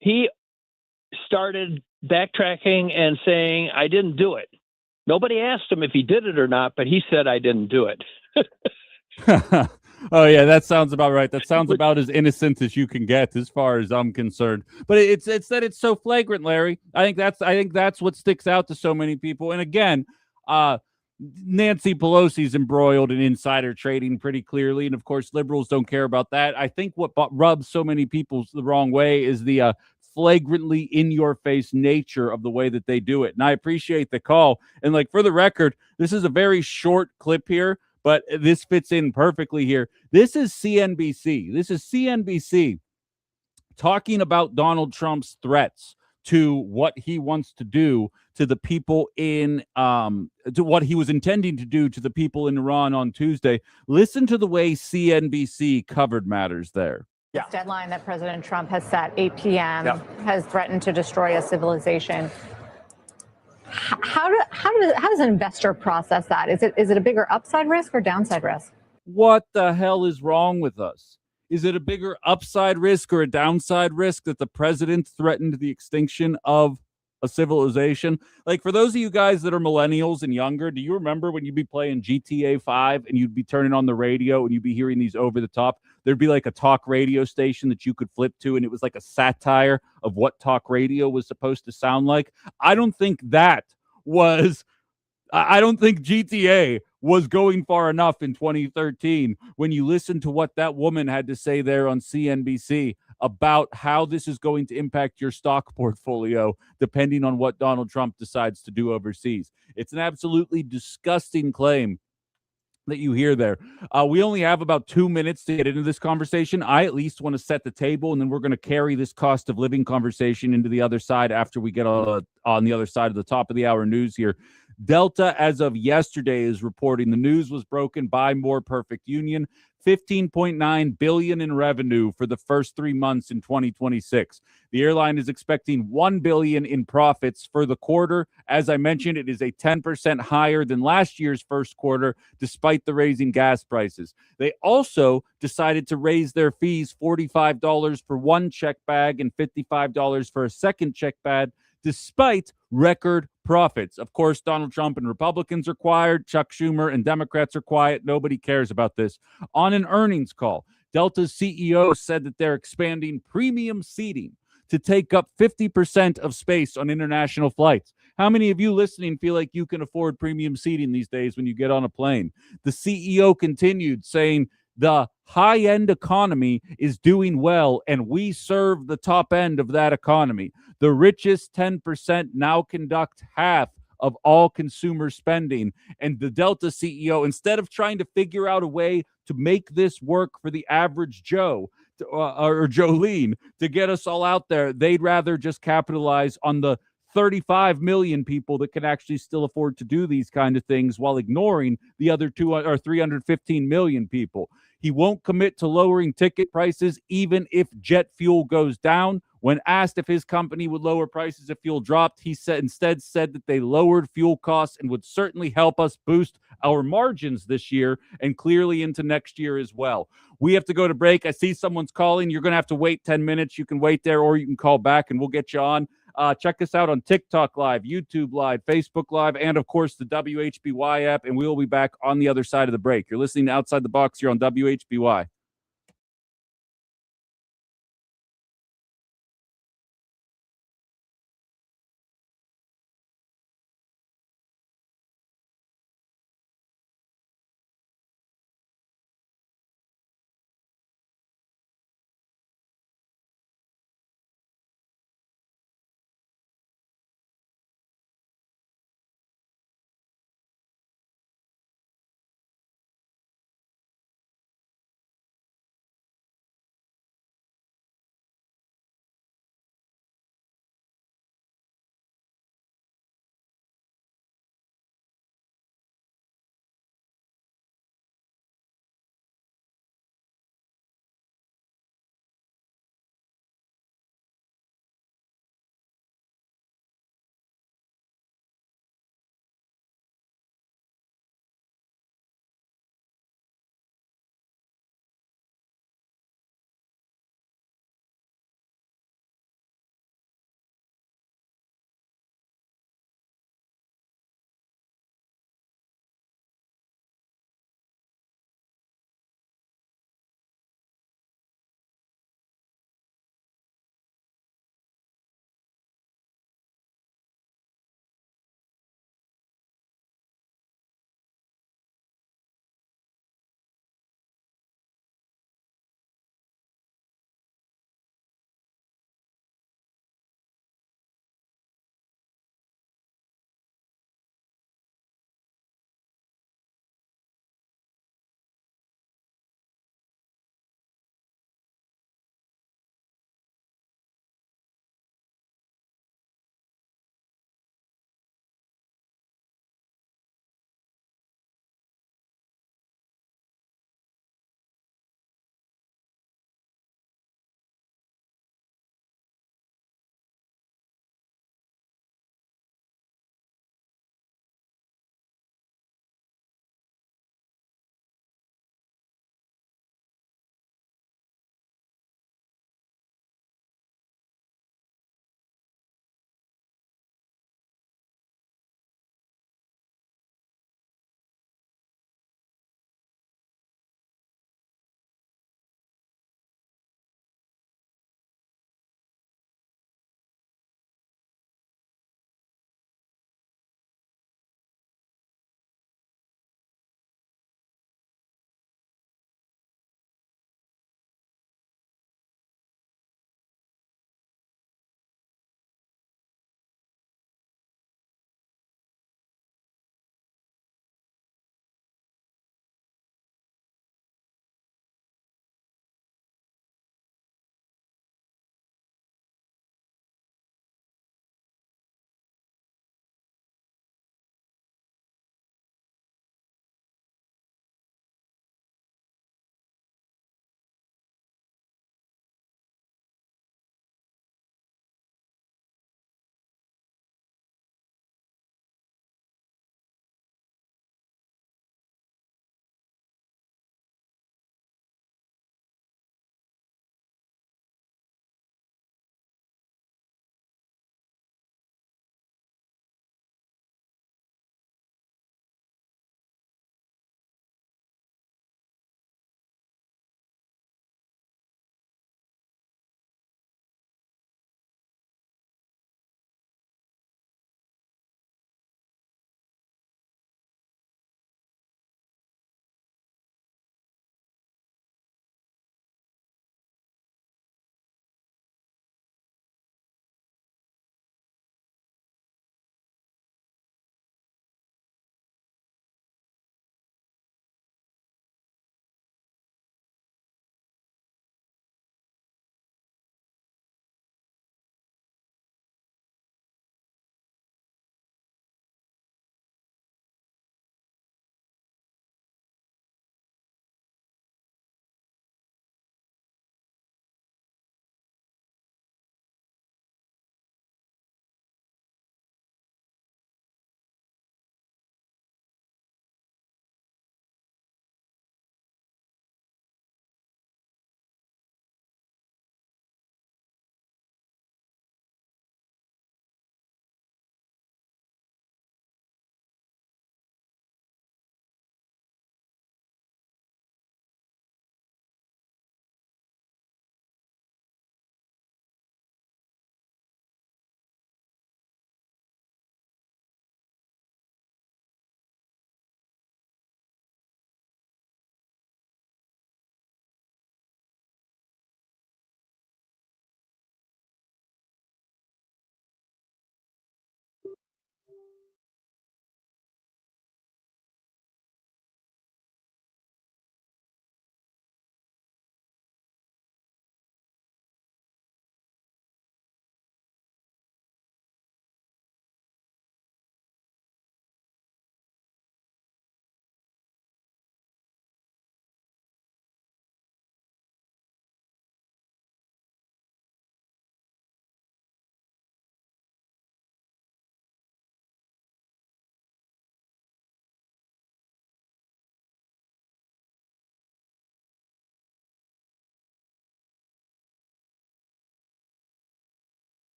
He started backtracking and saying, I didn't do it. Nobody asked him if he did it or not, but he said, I didn't do it. Oh yeah, that sounds about right. That sounds about as innocent as you can get, as far as I'm concerned. But it's that it's so flagrant, Larry. I think that's what sticks out to so many people. And again, uh, Nancy Pelosi's embroiled in insider trading pretty clearly, and of course, liberals don't care about that. I think what rubs so many people the wrong way is the flagrantly in your face nature of the way that they do it. And I appreciate the call. And like for the record, this is a very short clip here, but this fits in perfectly here. This is CNBC. This is CNBC talking about Donald Trump's threats to what he wants to do to the people in to what he was intending to do to the people in Iran on Tuesday. Listen to the way CNBC covered matters there. This deadline that President Trump has set, 8 p.m., has threatened to destroy a civilization. How does an investor process that? Is it a bigger upside risk or downside risk? What the hell is wrong with us? Is it a bigger upside risk or a downside risk that the president threatened the extinction of a civilization? Like, for those of you guys that are millennials and younger, do you remember when you'd be playing GTA 5 and you'd be turning on the radio and you'd be hearing these over the top? There'd be like a talk radio station that you could flip to, and it was like a satire of what talk radio was supposed to sound like. I don't think GTA was going far enough in 2013 when you listen to what that woman had to say there on CNBC about how this is going to impact your stock portfolio depending on what Donald Trump decides to do overseas. It's an absolutely disgusting claim that you hear there. We only have about 2 minutes to get into this conversation. I at least want to set the table, and then we're going to carry this cost of living conversation into the other side after we get on the other side of the top of the hour news here. Delta, as of yesterday, is reporting the news was broken by More Perfect Union. $15.9 billion in revenue for the first 3 months in 2026. The airline is expecting $1 billion in profits for the quarter. As I mentioned, it is a 10% higher than last year's first quarter, despite the raising gas prices. They also decided to raise their fees $45 for one check bag and $55 for a second check bag, despite record profits. Of course, Donald Trump and Republicans are quiet. Chuck Schumer and Democrats are quiet. Nobody cares about this. On an earnings call, Delta's CEO said that they're expanding premium seating to take up 50% of space on international flights. How many of you listening feel like you can afford premium seating these days when you get on a plane? The CEO continued saying, the high-end economy is doing well, and we serve the top end of that economy. The richest 10% now conduct half of all consumer spending. And the Delta CEO, instead of trying to figure out a way to make this work for the average Joe or Jolene to get us all out there, they'd rather just capitalize on the 35 million people that can actually still afford to do these kind of things while ignoring the other 315 million people. He won't commit to lowering ticket prices even if jet fuel goes down. When asked if his company would lower prices if fuel dropped, he instead said that they lowered fuel costs and would certainly help us boost our margins this year and clearly into next year as well. We have to go to break. I see someone's calling. You're going to have to wait 10 minutes. You can wait there or you can call back and we'll get you on. Check us out on TikTok Live, YouTube Live, Facebook Live, and, of course, the WHBY app, and we will be back on the other side of the break. You're listening to Outside the Box here on WHBY.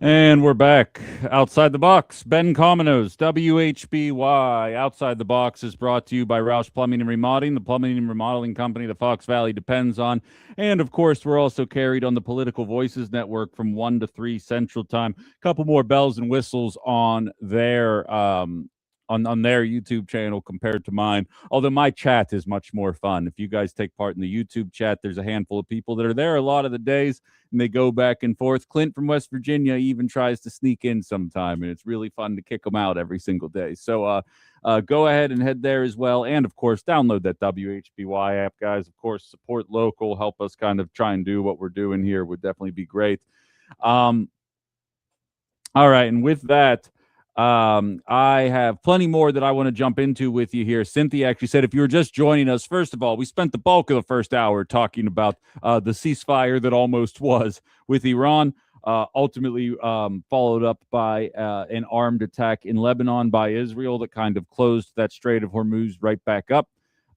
And we're back. Outside the Box. Ben Cominos, WHBY. Outside the Box is brought to you by Roush Plumbing and Remodeling, the plumbing and remodeling company the Fox Valley depends on. And, of course, we're also carried on the Political Voices Network from 1 to 3 Central Time. A couple more bells and whistles on their on their YouTube channel compared to mine. Although my chat is much more fun. If you guys take part in the YouTube chat, there's a handful of people that are there a lot of the days, and they go back and forth. Clint from West Virginia even tries to sneak in sometime, and it's really fun to kick them out every single day. So go ahead and head there as well. And, of course, download that WHBY app, guys. Of course, support local, help us kind of try and do what we're doing here would definitely be great. All right, and with that, I have plenty more that I want to jump into with you here. Cynthia actually said, if you were just joining us, first of all, we spent the bulk of the first hour talking about the ceasefire that almost was with Iran, ultimately followed up by an armed attack in Lebanon by Israel that kind of closed that Strait of Hormuz right back up.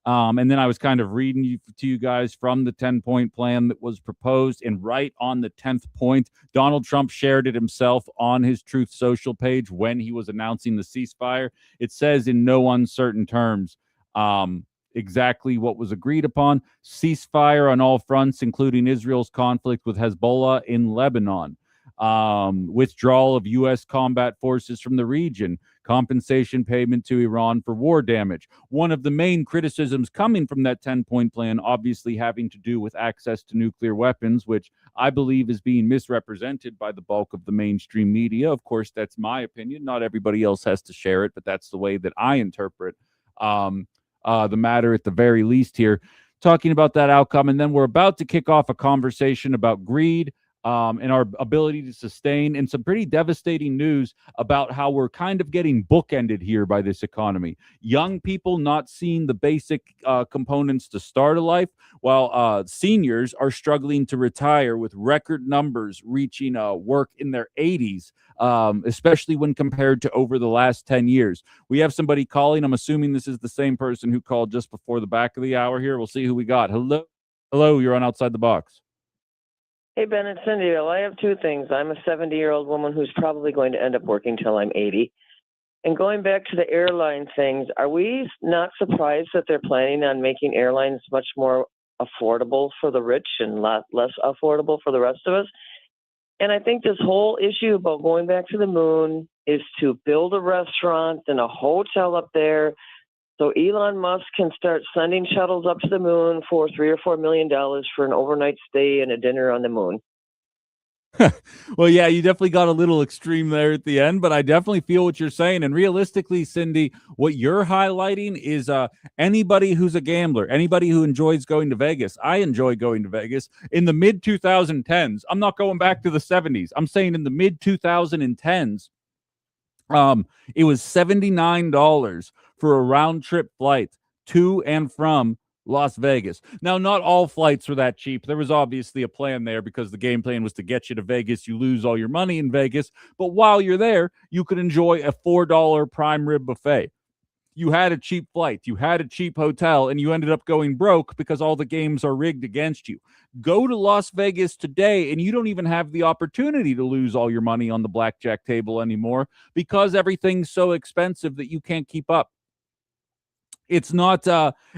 And then I was kind of reading to you guys from the 10-point plan that was proposed. And right on the 10th point, Donald Trump shared it himself on his Truth Social page when he was announcing the ceasefire. It says in no uncertain terms exactly what was agreed upon. Ceasefire on all fronts, including Israel's conflict with Hezbollah in Lebanon. Withdrawal of U.S. combat forces from the region, compensation payment to Iran for war damage. One of the main criticisms coming from that 10-point plan, obviously having to do with access to nuclear weapons, which I believe is being misrepresented by the bulk of the mainstream media. Of course, that's my opinion. Not everybody else has to share it, but that's the way that I interpret the matter at the very least here. Talking about that outcome, and then we're about to kick off a conversation about greed, and our ability to sustain, and some pretty devastating news about how we're kind of getting bookended here by this economy. Young people not seeing the basic components to start a life, while seniors are struggling to retire with record numbers reaching work in their 80s, especially when compared to over the last 10 years. We have somebody calling. I'm assuming this is the same person who called just before the back of the hour here. We'll see who we got. Hello, you're on Outside the Box. Hey, Ben, it's Cindy. Well, I have two things. I'm a 70-year-old woman who's probably going to end up working till I'm 80. And going back to the airline things, are we not surprised that they're planning on making airlines much more affordable for the rich and less affordable for the rest of us? And I think this whole issue about going back to the moon is to build a restaurant and a hotel up there so Elon Musk can start sending shuttles up to the moon for $3 or $4 million for an overnight stay and a dinner on the moon. Well, yeah, you definitely got a little extreme there at the end, but I definitely feel what you're saying. And realistically, Cindy, what you're highlighting is anybody who's a gambler, anybody who enjoys going to Vegas. I enjoy going to Vegas. In the mid-2010s, I'm not going back to the 70s. I'm saying in the mid-2010s, it was $79 for a round-trip flight to and from Las Vegas. Now, not all flights were that cheap. There was obviously a plan there because the game plan was to get you to Vegas. You lose all your money in Vegas. But while you're there, you could enjoy a $4 prime rib buffet. You had a cheap flight, you had a cheap hotel, and you ended up going broke because all the games are rigged against you. Go to Las Vegas today, and you don't even have the opportunity to lose all your money on the blackjack table anymore because everything's so expensive that you can't keep up. It's not,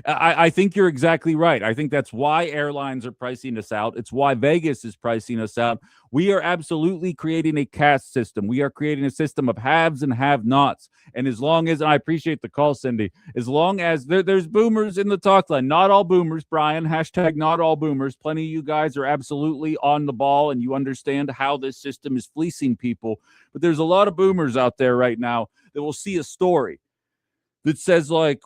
I think you're exactly right. I think that's why airlines are pricing us out. It's why Vegas is pricing us out. We are absolutely creating a caste system. We are creating a system of haves and have-nots. And as long as, and I appreciate the call, Cindy, as long as there's boomers in the talk line, not all boomers, Brian, hashtag not all boomers. Plenty of you guys are absolutely on the ball and you understand how this system is fleecing people. But there's a lot of boomers out there right now that will see a story that says like,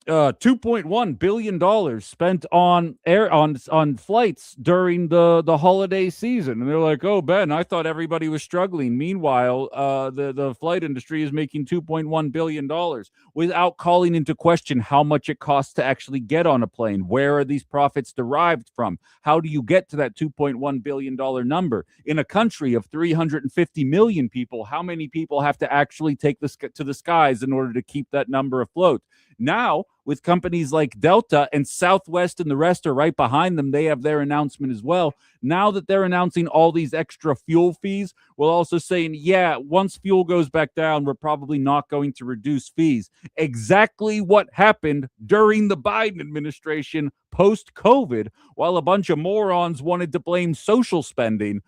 $2.1 billion spent on flights during the holiday season. And they're like, oh, Ben, I thought everybody was struggling. Meanwhile, the flight industry is making $2.1 billion without calling into question how much it costs to actually get on a plane. Where are these profits derived from? How do you get to that $2.1 billion number? In a country of 350 million people, how many people have to actually take this to the skies in order to keep that number afloat? Now, with companies like Delta and Southwest, and the rest are right behind them. They have their announcement as well. Now that they're announcing all these extra fuel fees, we're also saying, yeah, once fuel goes back down, we're probably not going to reduce fees. Exactly what happened during the Biden administration post-COVID, while a bunch of morons wanted to blame social spending.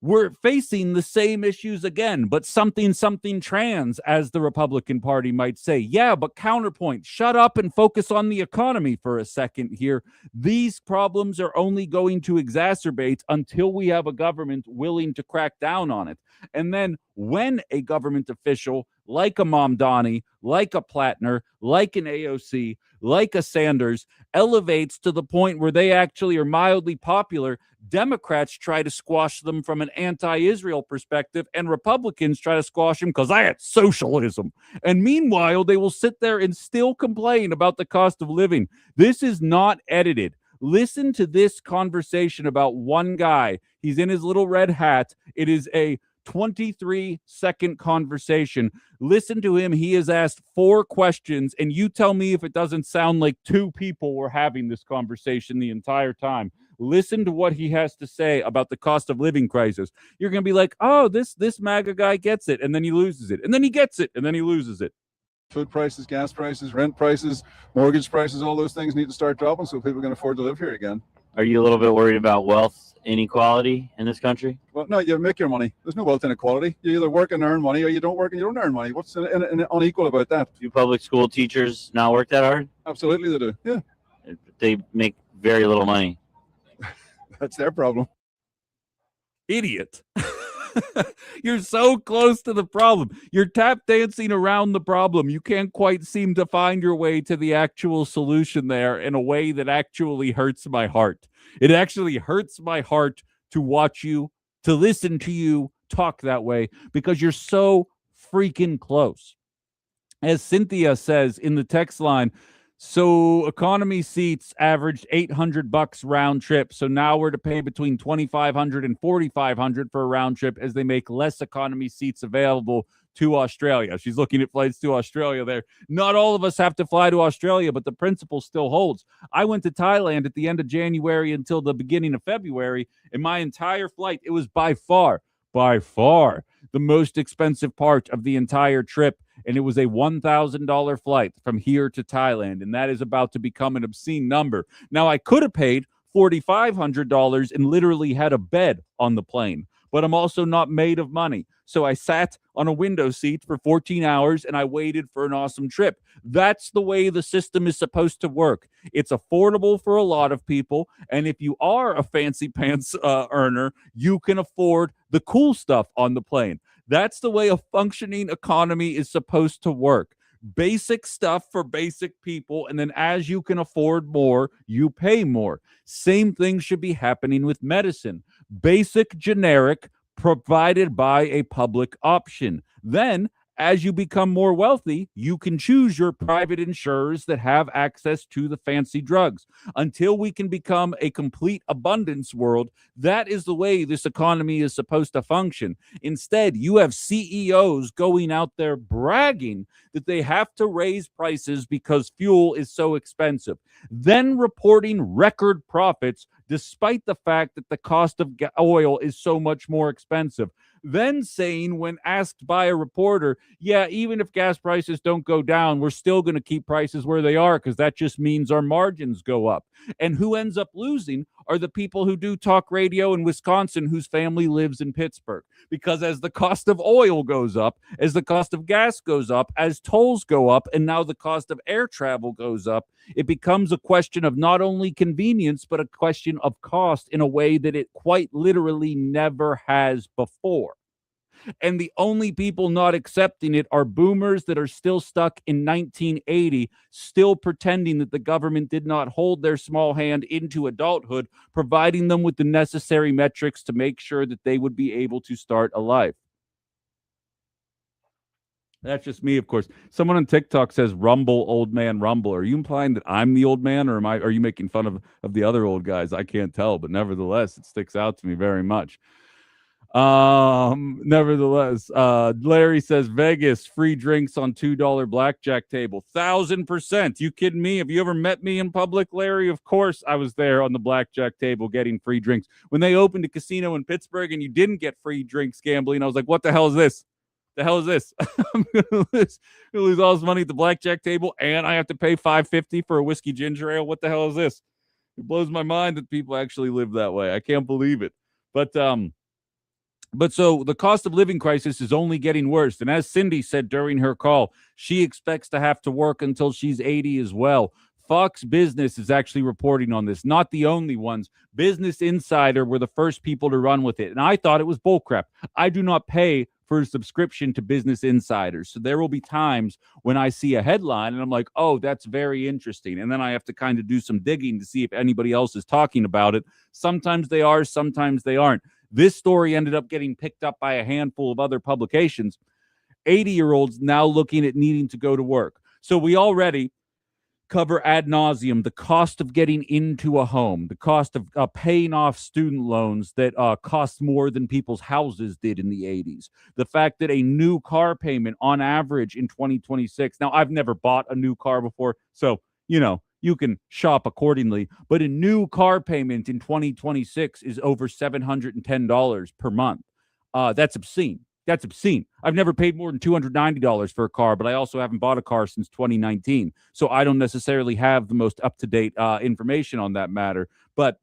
We're facing the same issues again, but something trans, as the Republican Party might say. Yeah, but counterpoint, shut up and focus on the economy for a second here. These problems are only going to exacerbate until we have a government willing to crack down on it. And then when a government official like a Mamdani, like a Plattner, like an AOC, like a Sanders elevates to the point where they actually are mildly popular, Democrats try to squash them from an anti-Israel perspective, and Republicans try to squash them because that's socialism. And meanwhile, they will sit there and still complain about the cost of living. This is not edited. Listen to this conversation about one guy. He's in his little red hat. It is a 23-second conversation. Listen to him. He has asked 4 questions, and you tell me if it doesn't sound like 2 people were having this conversation the entire time. Listen to what he has to say about the cost of living crisis. You're going to be like, oh, this MAGA guy gets it, and then he loses it. And then he gets it, and then he loses it. Food prices, gas prices, rent prices, mortgage prices, all those things need to start dropping so people can afford to live here again. Are you a little bit worried about wealth inequality in this country? Well, no, you make your money. There's no wealth inequality. You either work and earn money, or you don't work and you don't earn money. What's unequal about that? Do public school teachers not work that hard? Absolutely they do, yeah. They make very little money. That's their problem. Idiot. You're so close to the problem. You're tap dancing around the problem. You can't quite seem to find your way to the actual solution there in a way that actually hurts my heart. It actually hurts my heart to watch you, to listen to you talk that way, because you're so freaking close. As Cynthia says in the text line, so economy seats averaged $800 round trip. So now we're to pay between $2,500 and $4,500 for a round trip as they make less economy seats available to Australia. She's looking at flights to Australia there. Not all of us have to fly to Australia, but the principle still holds. I went to Thailand at the end of January until the beginning of February, and my entire flight, it was by far the most expensive part of the entire trip. And it was a $1,000 flight from here to Thailand. And that is about to become an obscene number. Now, I could have paid $4,500 and literally had a bed on the plane, but I'm also not made of money. So I sat on a window seat for 14 hours and I waited for an awesome trip. That's the way the system is supposed to work. It's affordable for a lot of people. And if you are a fancy pants earner, you can afford the cool stuff on the plane. That's the way a functioning economy is supposed to work. Basic stuff for basic people, and then as you can afford more, you pay more. Same thing should be happening with medicine. Basic, generic, provided by a public option. Then, as you become more wealthy, you can choose your private insurers that have access to the fancy drugs. Until we can become a complete abundance world, that is the way this economy is supposed to function. Instead, you have CEOs going out there bragging that they have to raise prices because fuel is so expensive, then reporting record profits despite the fact that the cost of oil is so much more expensive. Then saying, when asked by a reporter, yeah, even if gas prices don't go down, we're still going to keep prices where they are because that just means our margins go up. And who ends up losing are the people who do talk radio in Wisconsin whose family lives in Pittsburgh. Because as the cost of oil goes up, as the cost of gas goes up, as tolls go up, and now the cost of air travel goes up, it becomes a question of not only convenience, but a question of cost in a way that it quite literally never has before. And the only people not accepting it are boomers that are still stuck in 1980, still pretending that the government did not hold their small hand into adulthood, providing them with the necessary metrics to make sure that they would be able to start a life. That's just me, of course. Someone on TikTok says, "Rumble, old man, rumble." Are you implying that I'm the old man, or are you making fun of the other old guys? I can't tell, but nevertheless, it sticks out to me very much. Nevertheless, Larry says Vegas free drinks on $2 blackjack table. 1,000%. You kidding me? Have you ever met me in public, Larry? Of course I was there on the blackjack table getting free drinks. When they opened a casino in Pittsburgh and you didn't get free drinks gambling, I was like, what the hell is this? The hell is this? I'm gonna lose all this money at the blackjack table, and I have to pay $5.50 for a whiskey ginger ale. What the hell is this? It blows my mind that people actually live that way. I can't believe it. But so the cost of living crisis is only getting worse. And as Cindy said during her call, she expects to have to work until she's 80 as well. Fox Business is actually reporting on this, not the only ones. Business Insider were the first people to run with it. And I thought it was bullcrap. I do not pay for a subscription to Business Insiders. So there will be times when I see a headline and I'm like, oh, that's very interesting. And then I have to kind of do some digging to see if anybody else is talking about it. Sometimes they are, sometimes they aren't. This story ended up getting picked up by a handful of other publications. 80-year-olds now looking at needing to go to work. So we already cover ad nauseum the cost of getting into a home, the cost of paying off student loans that cost more than people's houses did in the 80s. The fact that a new car payment on average in 2026. Now, I've never bought a new car before, so, you can shop accordingly. But a new car payment in 2026 is over $710 per month. That's obscene. That's obscene. I've never paid more than $290 for a car, but I also haven't bought a car since 2019. So I don't necessarily have the most up-to-date information on that matter. But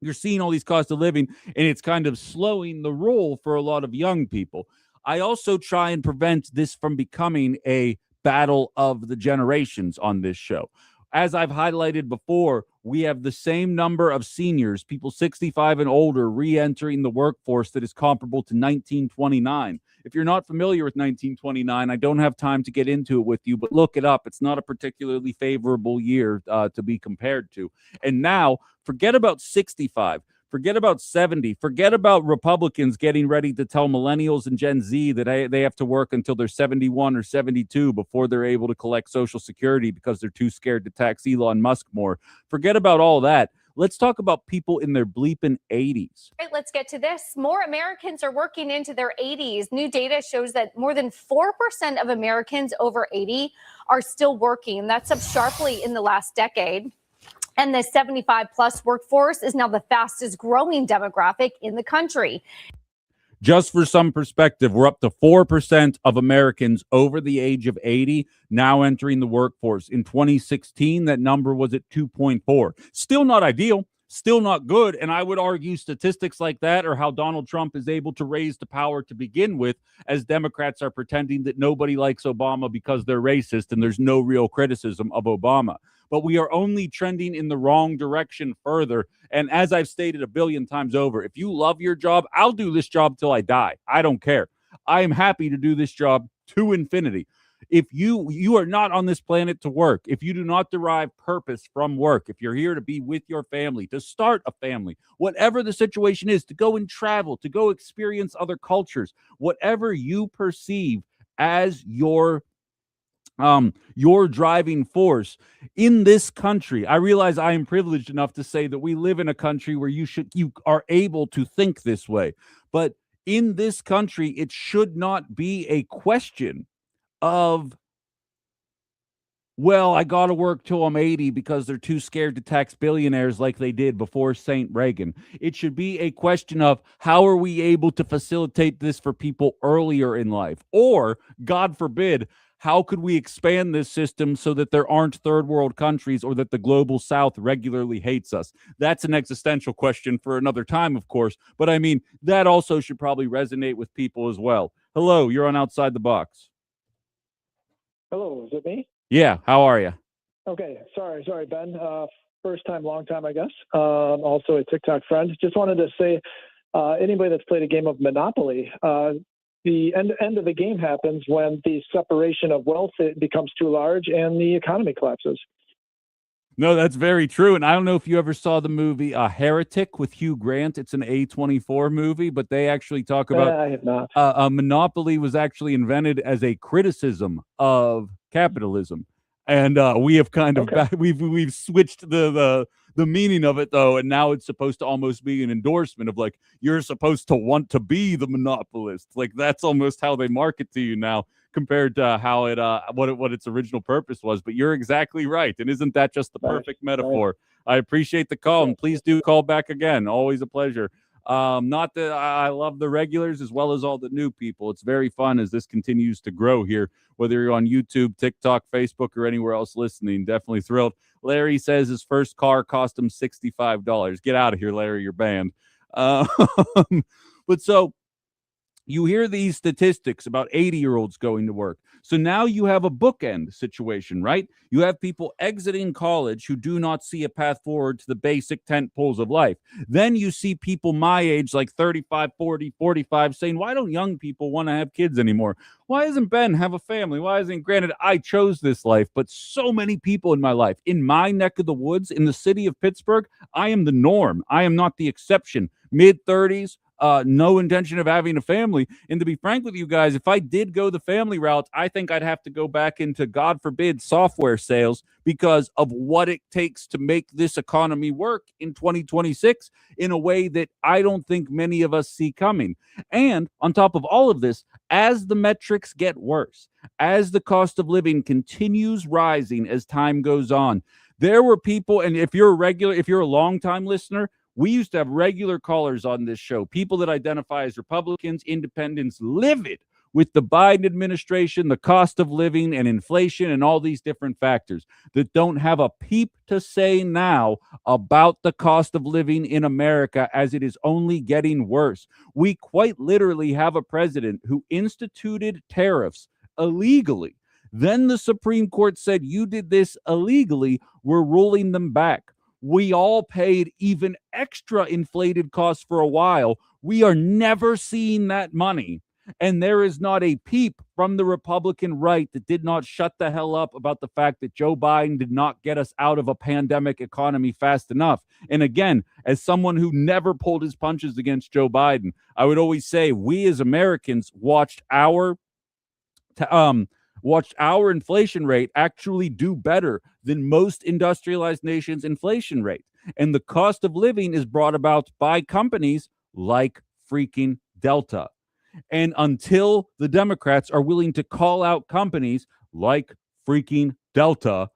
you're seeing all these costs of living, and it's kind of slowing the roll for a lot of young people. I also try and prevent this from becoming a battle of the generations on this show. As I've highlighted before, we have the same number of seniors, people 65 and older, re-entering the workforce that is comparable to 1929. If you're not familiar with 1929, I don't have time to get into it with you, but look it up. It's not a particularly favorable year to be compared to. And now, forget about 65. Forget about 70. Forget about Republicans getting ready to tell millennials and Gen Z that they have to work until they're 71 or 72 before they're able to collect Social Security because they're too scared to tax Elon Musk more. Forget about all that. Let's talk about people in their bleeping 80s. All right, let's get to this. More Americans are working into their 80s. New data shows that more than 4% of Americans over 80 are still working. That's up sharply in the last decade. And the 75 plus workforce is now the fastest growing demographic in the country. Just for some perspective, we're up to 4% of Americans over the age of 80 now entering the workforce. In 2016, that number was at 2.4. Still not ideal, still not good. And I would argue statistics like that are how Donald Trump is able to raise the power to begin with, as Democrats are pretending that nobody likes Obama because they're racist and there's no real criticism of Obama. But we are only trending in the wrong direction further. And as I've stated a billion times over, if you love your job, I'll do this job till I die. I don't care. I am happy to do this job to infinity. If you are not on this planet to work, if you do not derive purpose from work, if you're here to be with your family, to start a family, whatever the situation is, to go and travel, to go experience other cultures, whatever you perceive as your driving force in this country. I realize I am privileged enough to say that we live in a country where you are able to think this way. But in this country, it should not be a question of, well, I got to work till I'm 80 because they're too scared to tax billionaires like they did before St. Reagan. It should be a question of, how are we able to facilitate this for people earlier in life? Or, God forbid, how could we expand this system so that there aren't third world countries or that the global south regularly hates us? That's an existential question for another time, of course. But I mean, that also should probably resonate with people as well. Hello, you're on Outside the Box. Hello, is it me? Yeah, how are you? Okay, sorry, Ben. First time, long time, I guess. Also a TikTok friend. Just wanted to say, anybody that's played a game of Monopoly, the end of the game happens when the separation of wealth becomes too large and the economy collapses. No, that's very true. And I don't know if you ever saw the movie Heretic with Hugh Grant. It's an A24 movie, but they actually talk about I have not. Monopoly was actually invented as a criticism of capitalism. And we have kind of we've switched the the meaning of it, though, and now it's supposed to almost be an endorsement of like, you're supposed to want to be the monopolist. Like, that's almost how they market to you now, compared to how it what its original purpose was. But you're exactly right. And isn't that just the perfect metaphor? I appreciate the call, and please do call back again. Always a pleasure. Not that I love the regulars as well as all the new people. It's very fun as this continues to grow here, whether you're on YouTube, TikTok, Facebook, or anywhere else listening. Definitely thrilled. Larry says his first car cost him $65. Get out of here, Larry. You're banned. But so you hear these statistics about 80-year-olds going to work. So now you have a bookend situation, right? You have people exiting college who do not see a path forward to the basic tent poles of life. Then you see people my age, like 35, 40, 45, saying, why don't young people want to have kids anymore? Why doesn't Ben have a family? Why isn't, granted, I chose this life, but so many people in my life, in my neck of the woods, in the city of Pittsburgh, I am the norm. I am not the exception. Mid-30s, no intention of having a family. And to be frank with you guys, if I did go the family route, I think I'd have to go back into, God forbid, software sales because of what it takes to make this economy work in 2026 in a way that I don't think many of us see coming. And on top of all of this, as the metrics get worse, as the cost of living continues rising as time goes on, there were people, and if you're a longtime listener, we used to have regular callers on this show, people that identify as Republicans, independents, livid with the Biden administration, the cost of living and inflation and all these different factors, that don't have a peep to say now about the cost of living in America, as it is only getting worse. We quite literally have a president who instituted tariffs illegally. Then the Supreme Court said, you did this illegally, we're ruling them back. We all paid even extra inflated costs for a while. We are never seeing that money. And there is not a peep from the Republican right that did not shut the hell up about the fact that Joe Biden did not get us out of a pandemic economy fast enough. And again, as someone who never pulled his punches against Joe Biden, I would always say we as Americans watched our inflation rate actually do better than most industrialized nations' inflation rate. And the cost of living is brought about by companies like freaking Delta. And until the Democrats are willing to call out companies like freaking Delta,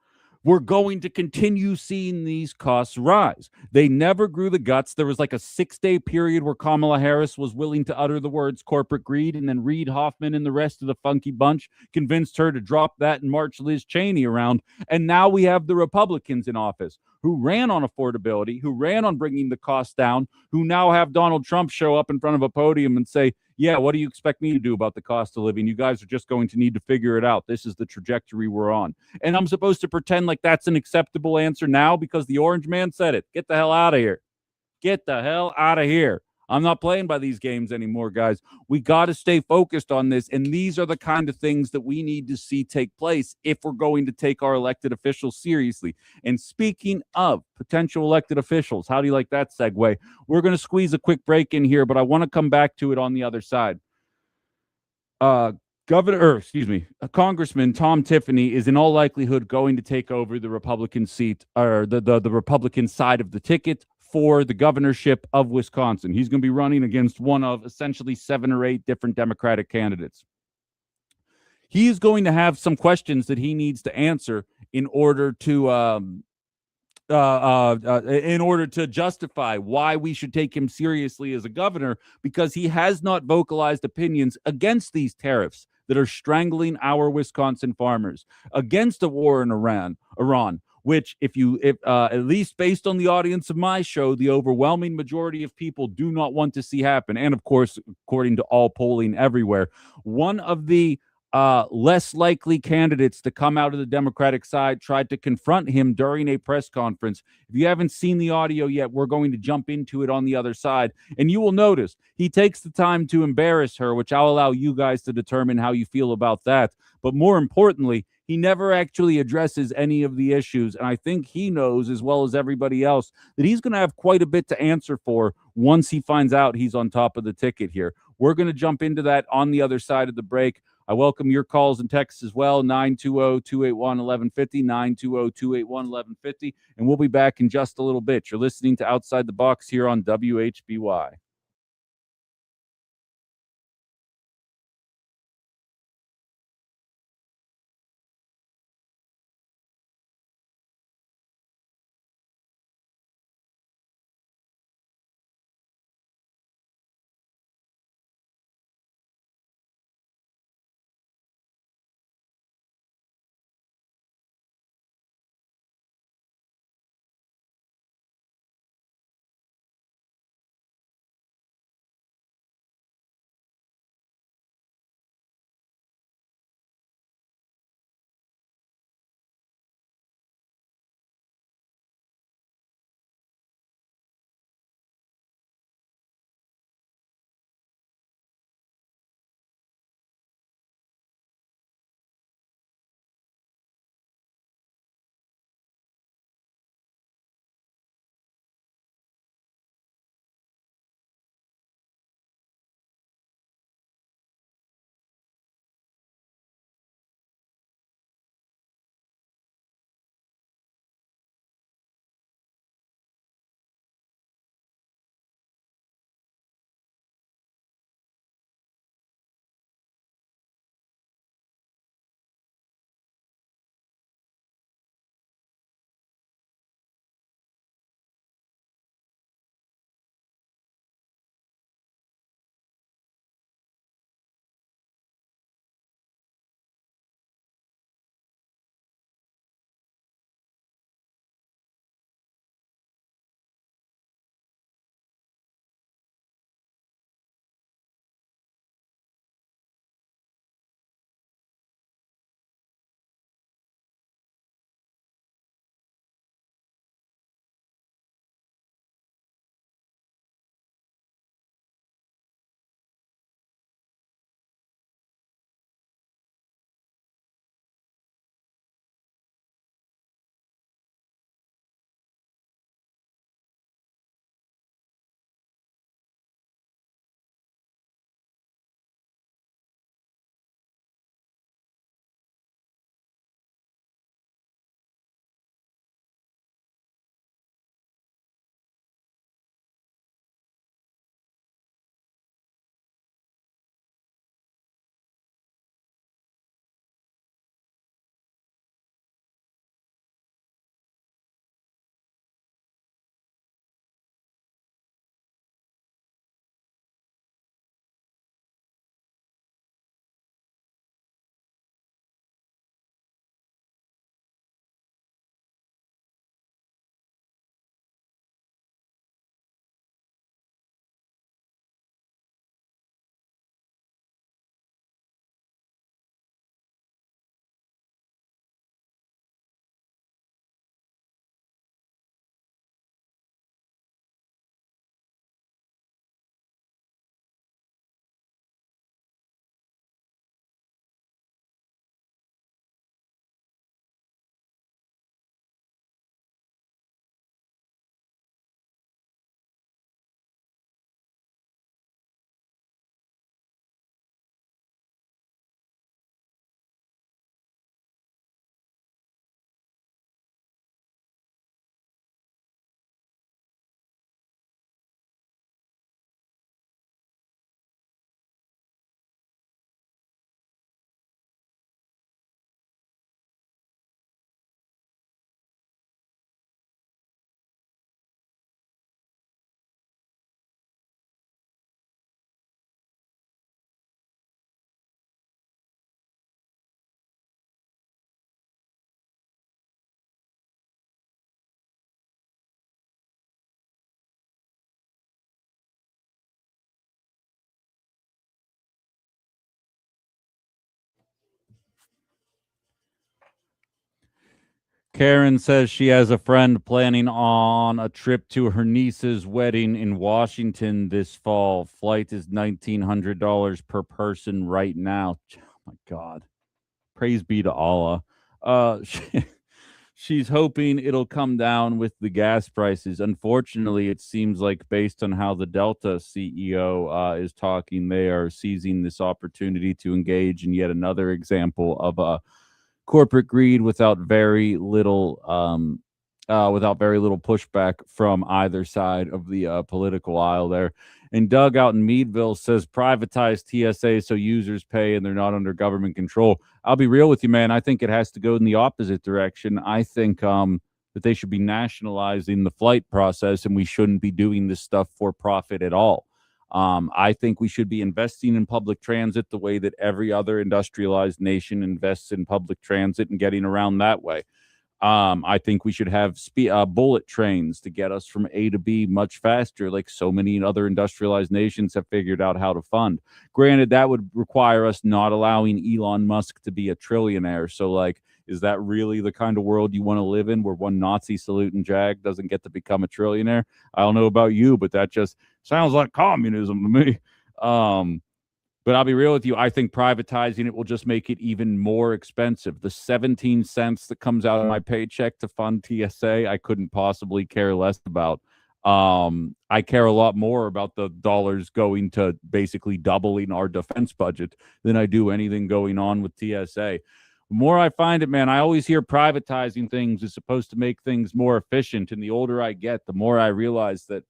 we're going to continue seeing these costs rise. They never grew the guts. There was like a 6-day period where Kamala Harris was willing to utter the words corporate greed, and then Reid Hoffman and the rest of the funky bunch convinced her to drop that and march Liz Cheney around. And now we have the Republicans in office who ran on affordability, who ran on bringing the costs down, who now have Donald Trump show up in front of a podium and say, yeah, what do you expect me to do about the cost of living? You guys are just going to need to figure it out. This is the trajectory we're on. And I'm supposed to pretend like that's an acceptable answer now because the orange man said it. Get the hell out of here. Get the hell out of here. I'm not playing by these games anymore, guys. We got to stay focused on this. And these are the kind of things that we need to see take place if we're going to take our elected officials seriously. And speaking of potential elected officials, how do you like that segue? We're going to squeeze a quick break in here, but I want to come back to it on the other side. Congressman Tom Tiffany is in all likelihood going to take over the Republican seat, or the Republican side of the ticket for the governorship of Wisconsin. He's going to be running against one of essentially 7 or 8 different Democratic candidates. He is going to have some questions that he needs to answer in order to justify why we should take him seriously as a governor, because he has not vocalized opinions against these tariffs that are strangling our Wisconsin farmers, against a war in Iran, which if at least based on the audience of my show, the overwhelming majority of people do not want to see happen. And of course, according to all polling everywhere, one of the less likely candidates to come out of the Democratic side tried to confront him during a press conference. If you haven't seen the audio yet, we're going to jump into it on the other side. And you will notice he takes the time to embarrass her, which I'll allow you guys to determine how you feel about that. But more importantly, he never actually addresses any of the issues. And I think he knows, as well as everybody else, that he's going to have quite a bit to answer for once he finds out he's on top of the ticket here. We're going to jump into that on the other side of the break. I welcome your calls and texts as well, 920-281-1150, 920-281-1150, and we'll be back in just a little bit. You're listening to Outside the Box here on WHBY. Karen says she has a friend planning on a trip to her niece's wedding in Washington this fall. Flight is $1,900 per person right now. Oh my God. Praise be to Allah. she's hoping it'll come down with the gas prices. Unfortunately, it seems like based on how the Delta CEO is talking, they are seizing this opportunity to engage in yet another example of corporate greed without very little pushback from either side of the political aisle there. And Doug out in Meadville says privatize TSA so users pay and they're not under government control. I'll be real with you, man. I think it has to go in the opposite direction. I think that they should be nationalizing the flight process and we shouldn't be doing this stuff for profit at all. I think we should be investing in public transit the way that every other industrialized nation invests in public transit and getting around that way. I think we should have bullet trains to get us from A to B much faster, like so many other industrialized nations have figured out how to fund. Granted, that would require us not allowing Elon Musk to be a trillionaire. So, like, is that really the kind of world you want to live in, where one Nazi saluting jag doesn't get to become a trillionaire? I don't know about you, but that just sounds like communism to me. But I'll be real with you. I think privatizing it will just make it even more expensive. The 17 cents that comes out of my paycheck to fund TSA, I couldn't possibly care less about. I care a lot more about the dollars going to basically doubling our defense budget than I do anything going on with TSA. The more I find it, man, I always hear privatizing things is supposed to make things more efficient. And the older I get, the more I realize that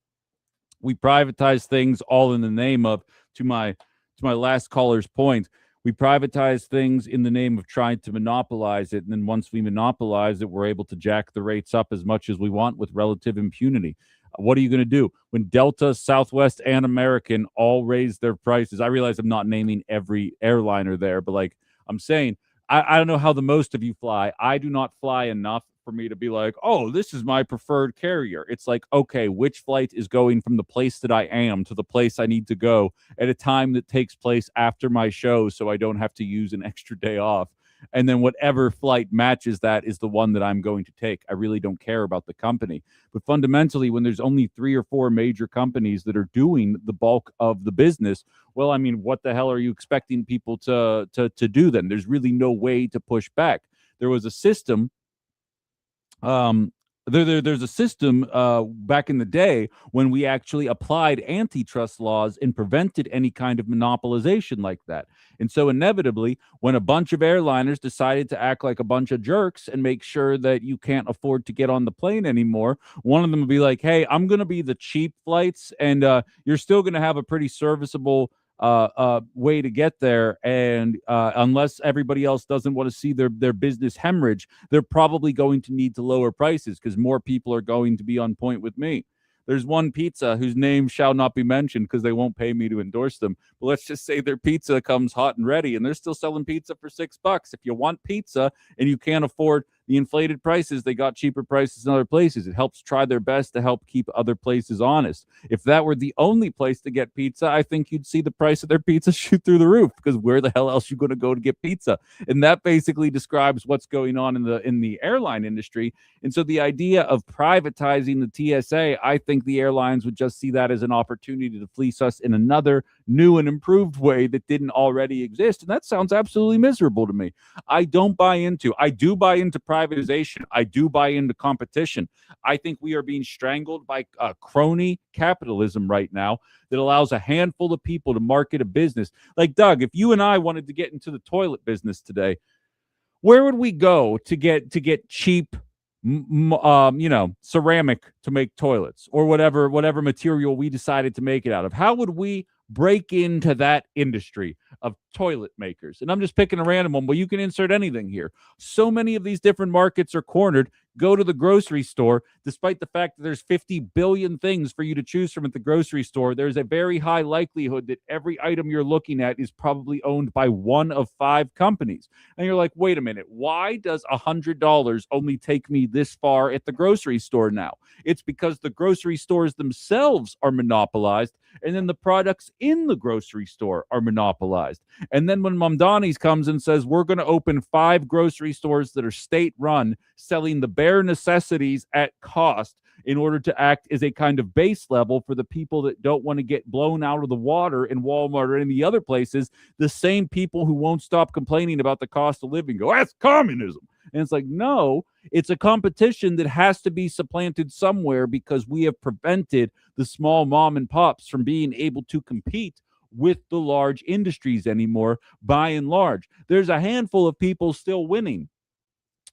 we privatize things all in the name of, to my last caller's point, we privatize things in the name of trying to monopolize it. And then once we monopolize it, we're able to jack the rates up as much as we want with relative impunity. What are you going to do when Delta, Southwest, and American all raise their prices? I realize I'm not naming every airliner there, but like I'm saying, I don't know how the most of you fly. I do not fly enough for me to be like, oh, this is my preferred carrier. It's like, okay, which flight is going from the place that I am to the place I need to go at a time that takes place after my show so I don't have to use an extra day off? And then whatever flight matches that is the one that I'm going to take. I really don't care about the company. But fundamentally, when there's only 3 or 4 major companies that are doing the bulk of the business, well, I mean, what the hell are you expecting people to do then? There's really no way to push back. There was a system there's a system back in the day when we actually applied antitrust laws and prevented any kind of monopolization like that. And so inevitably, when a bunch of airliners decided to act like a bunch of jerks and make sure that you can't afford to get on the plane anymore, one of them would be like, hey, I'm going to be the cheap flights and you're still going to have a pretty serviceable way to get there, and unless everybody else doesn't want to see their business hemorrhage, they're probably going to need to lower prices because more people are going to be on point with me. There's one pizza whose name shall not be mentioned because they won't pay me to endorse them. But let's just say their pizza comes hot and ready, and they're still selling pizza for $6. If you want pizza and you can't afford the inflated prices, they got cheaper prices in other places. It helps try their best to help keep other places honest. If that were the only place to get pizza, I think you'd see the price of their pizza shoot through the roof, because where the hell else are you going to go to get pizza? And that basically describes what's going on in the airline industry. And so the idea of privatizing the TSA, I think the airlines would just see that as an opportunity to fleece us in another new and improved way that didn't already exist. And that sounds absolutely miserable to me. I do buy into privatization. I do buy into competition. I think we are being strangled by crony capitalism right now that allows a handful of people to market a business. Like, Doug, if you and I wanted to get into the toilet business today, where would we go to get cheap ceramic to make toilets, or whatever material we decided to make it out of? How would we break into that industry of toilet makers? And I'm just picking a random one, but you can insert anything here. So many of these different markets are cornered. Go to the grocery store. Despite the fact that there's 50 billion things for you to choose from at the grocery store, there's a very high likelihood that every item you're looking at is probably owned by one of 5 companies. And you're like, wait a minute, why does $100 only take me this far at the grocery store now? It's because the grocery stores themselves are monopolized, and then the products in the grocery store are monopolized. And then when Mamdani's comes and says, we're going to open 5 grocery stores that are state-run, selling the bare necessities at cost in order to act as a kind of base level for the people that don't want to get blown out of the water in Walmart or any other places, the same people who won't stop complaining about the cost of living go, that's communism. And it's like, no, it's a competition that has to be supplanted somewhere because we have prevented the small mom and pops from being able to compete with the large industries anymore. By and large, there's a handful of people still winning,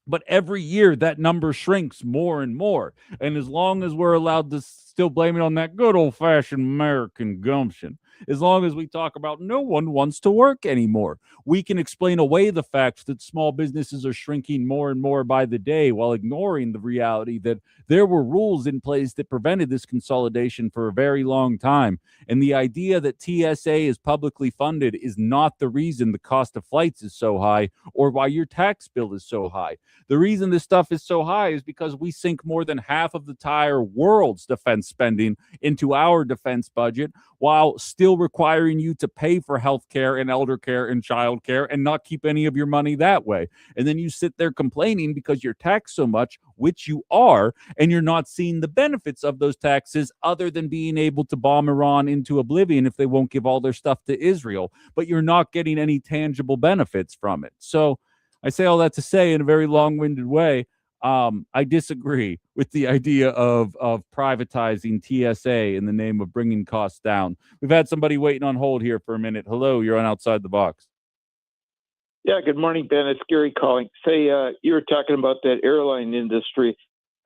but every year that number shrinks more and more. And as long as we're allowed to still blame it on that good old-fashioned American gumption, as long as we talk about no one wants to work anymore, we can explain away the fact that small businesses are shrinking more and more by the day, while ignoring the reality that there were rules in place that prevented this consolidation for a very long time. And the idea that TSA is publicly funded is not the reason the cost of flights is so high or why your tax bill is so high. The reason this stuff is so high is because we sink more than half of the entire world's defense spending into our defense budget, while still requiring you to pay for health care and elder care and child care and not keep any of your money that way. And then you sit there complaining because you're taxed so much, which you are, and you're not seeing the benefits of those taxes other than being able to bomb Iran into oblivion if they won't give all their stuff to Israel. But you're not getting any tangible benefits from it. So I say all that to say, in a very long-winded way, I disagree with the idea of privatizing TSA in the name of bringing costs down. We've had somebody waiting on hold here for a minute. Hello, you're on Outside the Box. Yeah, good morning, Ben. It's Gary calling. Say, you were talking about that airline industry.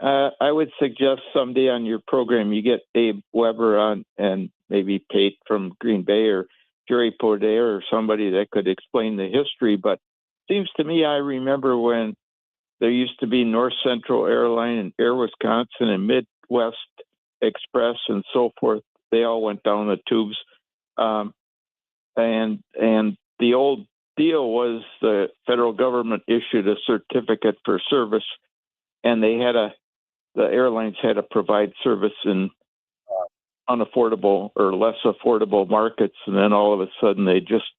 I would suggest someday on your program you get Abe Weber on, and maybe Pate from Green Bay or Jerry Podair or somebody that could explain the history. But seems to me I remember when there used to be North Central Airline and Air Wisconsin and Midwest Express and so forth. They all went down the tubes. And the old deal was the federal government issued a certificate for service, and the airlines had to provide service in unaffordable or less affordable markets. And then all of a sudden they just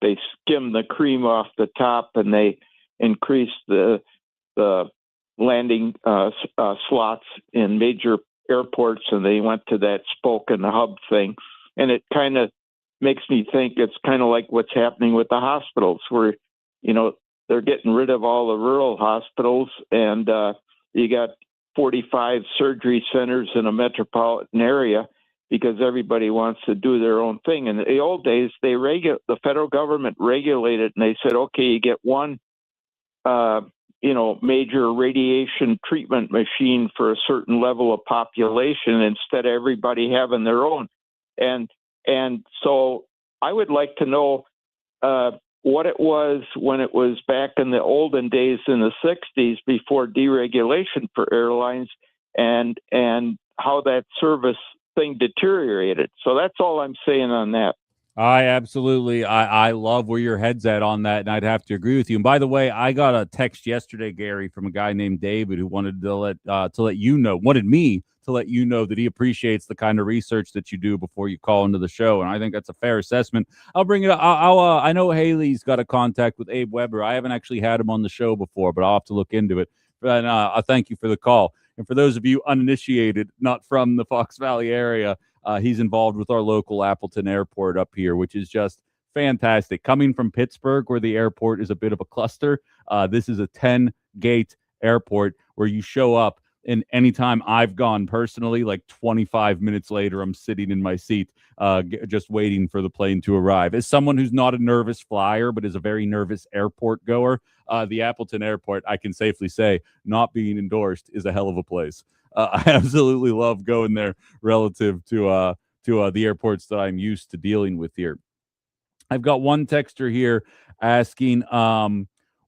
they skimmed the cream off the top, and they increased the landing slots in major airports, and they went to that spoke and hub thing. And it kind of makes me think it's kind of like what's happening with the hospitals, where, they're getting rid of all the rural hospitals, and you got 45 surgery centers in a metropolitan area because everybody wants to do their own thing. In the old days, the federal government regulated, and they said, okay, you get one major radiation treatment machine for a certain level of population instead of everybody having their own. And so I would like to know what it was when it was back in the olden days in the 60s before deregulation for airlines, and how that service thing deteriorated. So that's all I'm saying on that. I love where your head's at on that, and I'd have to agree with you. And by the way, I got a text yesterday, Gary, from a guy named David who wanted me to let you know that he appreciates the kind of research that you do before you call into the show, and I think that's a fair assessment. I'll bring it up. I know Haley's got a contact with Abe Weber. I haven't actually had him on the show before, but I'll have to look into it. But I thank you for the call. And for those of you uninitiated, not from the Fox Valley area, he's involved with our local Appleton Airport up here, which is just fantastic. Coming from Pittsburgh, where the airport is a bit of a cluster, this is a 10-gate airport where you show up, and anytime I've gone personally, like 25 minutes later, I'm sitting in my seat just waiting for the plane to arrive. As someone who's not a nervous flyer, but is a very nervous airport goer, the Appleton Airport, I can safely say, not being endorsed, is a hell of a place. I absolutely love going there relative to the airports that I'm used to dealing with here. I've got one texter here asking,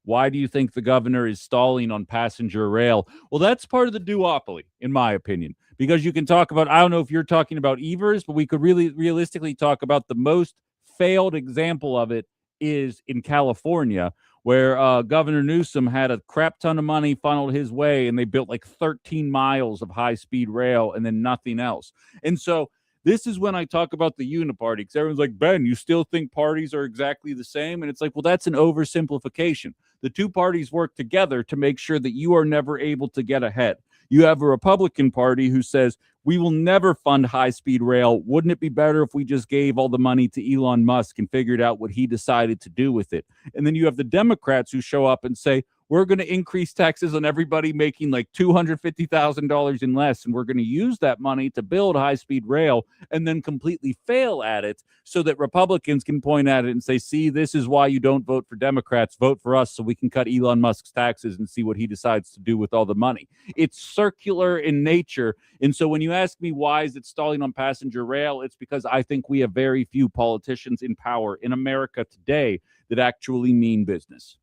why do you think the governor is stalling on passenger rail? Well, that's part of the duopoly, in my opinion, because you can talk about, I don't know if you're talking about Evers, but we could really realistically talk about the most failed example of it is in California, where Governor Newsom had a crap ton of money funneled his way, and they built like 13 miles of high-speed rail and then nothing else. And so this is when I talk about the uniparty, because everyone's like, Ben, you still think parties are exactly the same? And it's like, well, that's an oversimplification. The two parties work together to make sure that you are never able to get ahead. You have a Republican Party who says, we will never fund high-speed rail. Wouldn't it be better if we just gave all the money to Elon Musk and figured out what he decided to do with it? And then you have the Democrats who show up and say, we're going to increase taxes on everybody making like $250,000 and less, and we're going to use that money to build high-speed rail and then completely fail at it so that Republicans can point at it and say, see, this is why you don't vote for Democrats. Vote for us so we can cut Elon Musk's taxes and see what he decides to do with all the money. It's circular in nature. And so when you ask me why is it stalling on passenger rail, it's because I think we have very few politicians in power in America today that actually mean business.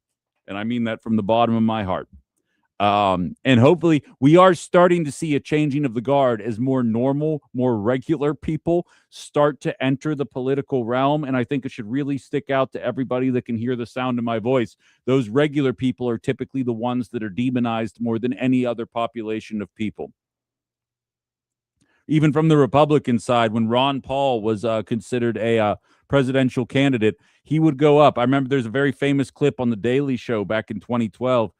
And I mean that from the bottom of my heart. And hopefully we are starting to see a changing of the guard as more normal, more regular people start to enter the political realm. And I think it should really stick out to everybody that can hear the sound of my voice. Those regular people are typically the ones that are demonized more than any other population of people. Even from the Republican side, when Ron Paul was considered a presidential candidate, he would go up. I remember there's a very famous clip on The Daily Show back in 2012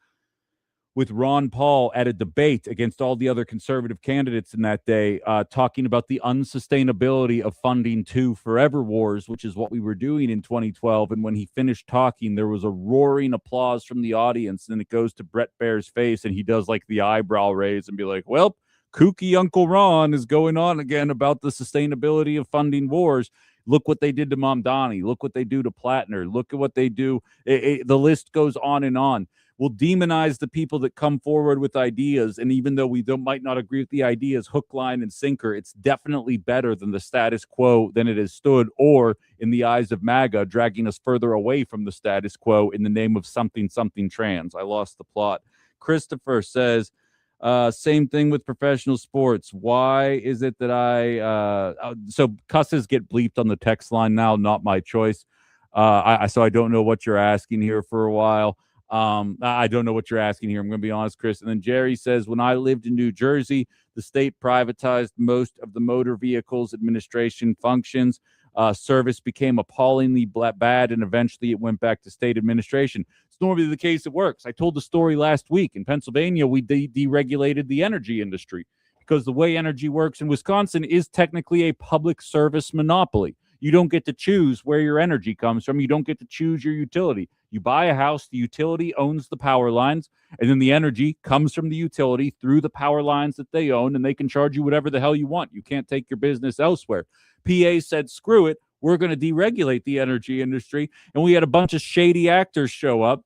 with Ron Paul at a debate against all the other conservative candidates in that day, talking about the unsustainability of funding two forever wars, which is what we were doing in 2012. And when he finished talking, there was a roaring applause from the audience. And it goes to Brett Baer's face, and he does like the eyebrow raise and be like, well, kooky Uncle Ron is going on again about the sustainability of funding wars. Look what they did to Mamdani. Look what they do to Plattner. Look at what they do. The list goes on and on. We'll demonize the people that come forward with ideas. And even though we might not agree with the ideas, hook, line, and sinker, it's definitely better than the status quo than it has stood, or in the eyes of MAGA, dragging us further away from the status quo in the name of something trans. I lost the plot. Christopher says, same thing with professional sports. Why is it that so cusses get bleeped on the text line now, not my choice. So I don't know what you're asking here for a while. I don't know what you're asking here. I'm going to be honest, Chris. And then Jerry says, when I lived in New Jersey, the state privatized most of the motor vehicles administration functions. Service became appallingly bad, and eventually it went back to state administration. It's normally the case it works. I told the story last week. In Pennsylvania, we deregulated the energy industry because the way energy works in Wisconsin is technically a public service monopoly. You don't get to choose where your energy comes from. You don't get to choose your utility. You buy a house, the utility owns the power lines, and then the energy comes from the utility through the power lines that they own, and they can charge you whatever the hell you want. You can't take your business elsewhere. PA said, screw it. We're going to deregulate the energy industry. And we had a bunch of shady actors show up.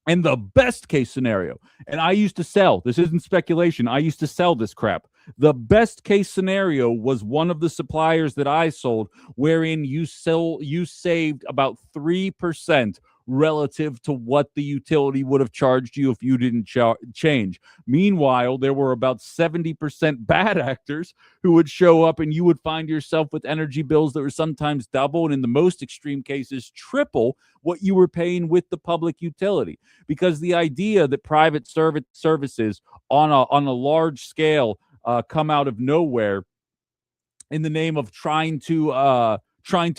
And the best case scenario, and I used to sell, this isn't speculation, I used to sell this crap. The best case scenario was one of the suppliers that I sold, wherein you saved about 3% relative to what the utility would have charged you if you didn't change. Meanwhile, there were about 70% bad actors who would show up, and you would find yourself with energy bills that were sometimes double, and in the most extreme cases, triple what you were paying with the public utility. Because the idea that private services on a large scale come out of nowhere in the name of trying to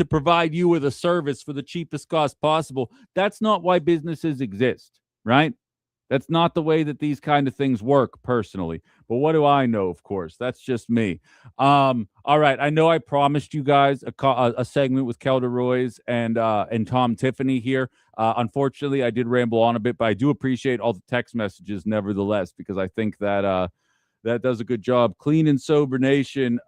provide you with a service for the cheapest cost possible, that's not why businesses exist, right? That's not the way that these kind of things work personally. But what do I know, of course? That's just me. All right. I know I promised you guys a segment with Kelda Royce and Tom Tiffany here. Unfortunately, I did ramble on a bit, but I do appreciate all the text messages nevertheless, because I think that that does a good job. Clean and Sober Nation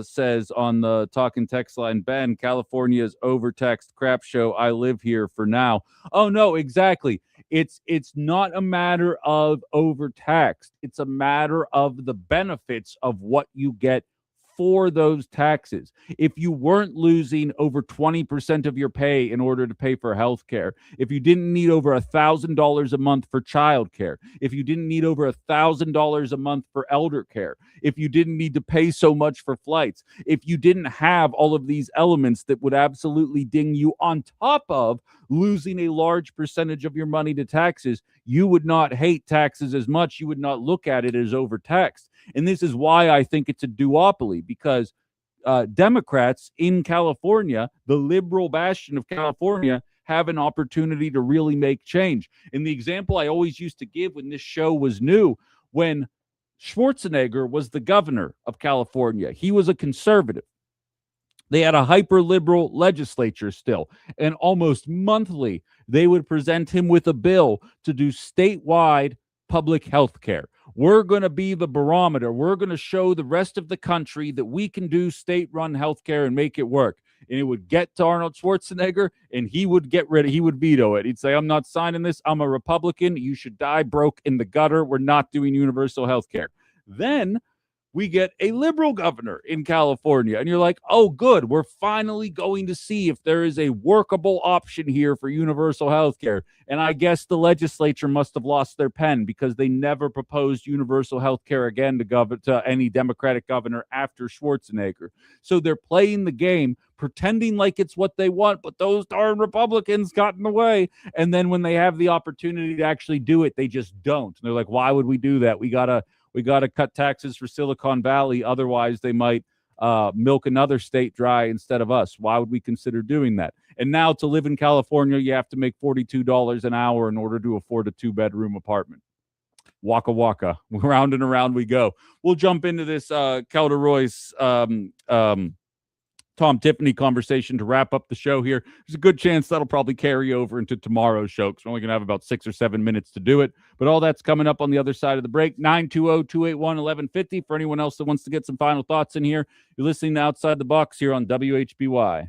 says on the talking text line, Ben, California's overtaxed crap show. I live here for now. Oh, no, exactly. It's not a matter of overtaxed. It's a matter of the benefits of what you get for those taxes. If you weren't losing over 20% of your pay in order to pay for health care, if you didn't need over $1,000 a month for childcare, if you didn't need over $1,000 a month for elder care, if you didn't need to pay so much for flights, if you didn't have all of these elements that would absolutely ding you on top of losing a large percentage of your money to taxes, you would not hate taxes as much. You would not look at it as overtaxed. And this is why I think it's a duopoly, because Democrats in California, the liberal bastion of California, have an opportunity to really make change. And the example I always used to give when this show was new, when Schwarzenegger was the governor of California. He was a conservative. They had a hyper-liberal legislature still, and almost monthly they would present him with a bill to do statewide public health care. We're going to be the barometer. We're going to show the rest of the country that we can do state-run health care and make it work. And it would get to Arnold Schwarzenegger, and he would he would veto it. He'd say, I'm not signing this. I'm a Republican. You should die broke in the gutter. We're not doing universal health care. Then we get a liberal governor in California. And you're like, oh, good. We're finally going to see if there is a workable option here for universal health care. And I guess the legislature must have lost their pen because they never proposed universal health care again to any Democratic governor after Schwarzenegger. So they're playing the game, pretending like it's what they want, but those darn Republicans got in the way. And then when they have the opportunity to actually do it, they just don't. And they're like, why would we do that? We got to cut taxes for Silicon Valley. Otherwise, they might milk another state dry instead of us. Why would we consider doing that? And now to live in California, you have to make $42 an hour in order to afford a 2-bedroom apartment. Waka waka. Round and around we go. We'll jump into this Kelder Royce Tom Tiffany conversation to wrap up the show here. There's a good chance that'll probably carry over into tomorrow's show because we're only going to have about 6 or 7 minutes to do it. But all that's coming up on the other side of the break. 920-281-1150 for anyone else that wants to get some final thoughts in here. You're listening to Outside the Box here on WHBY.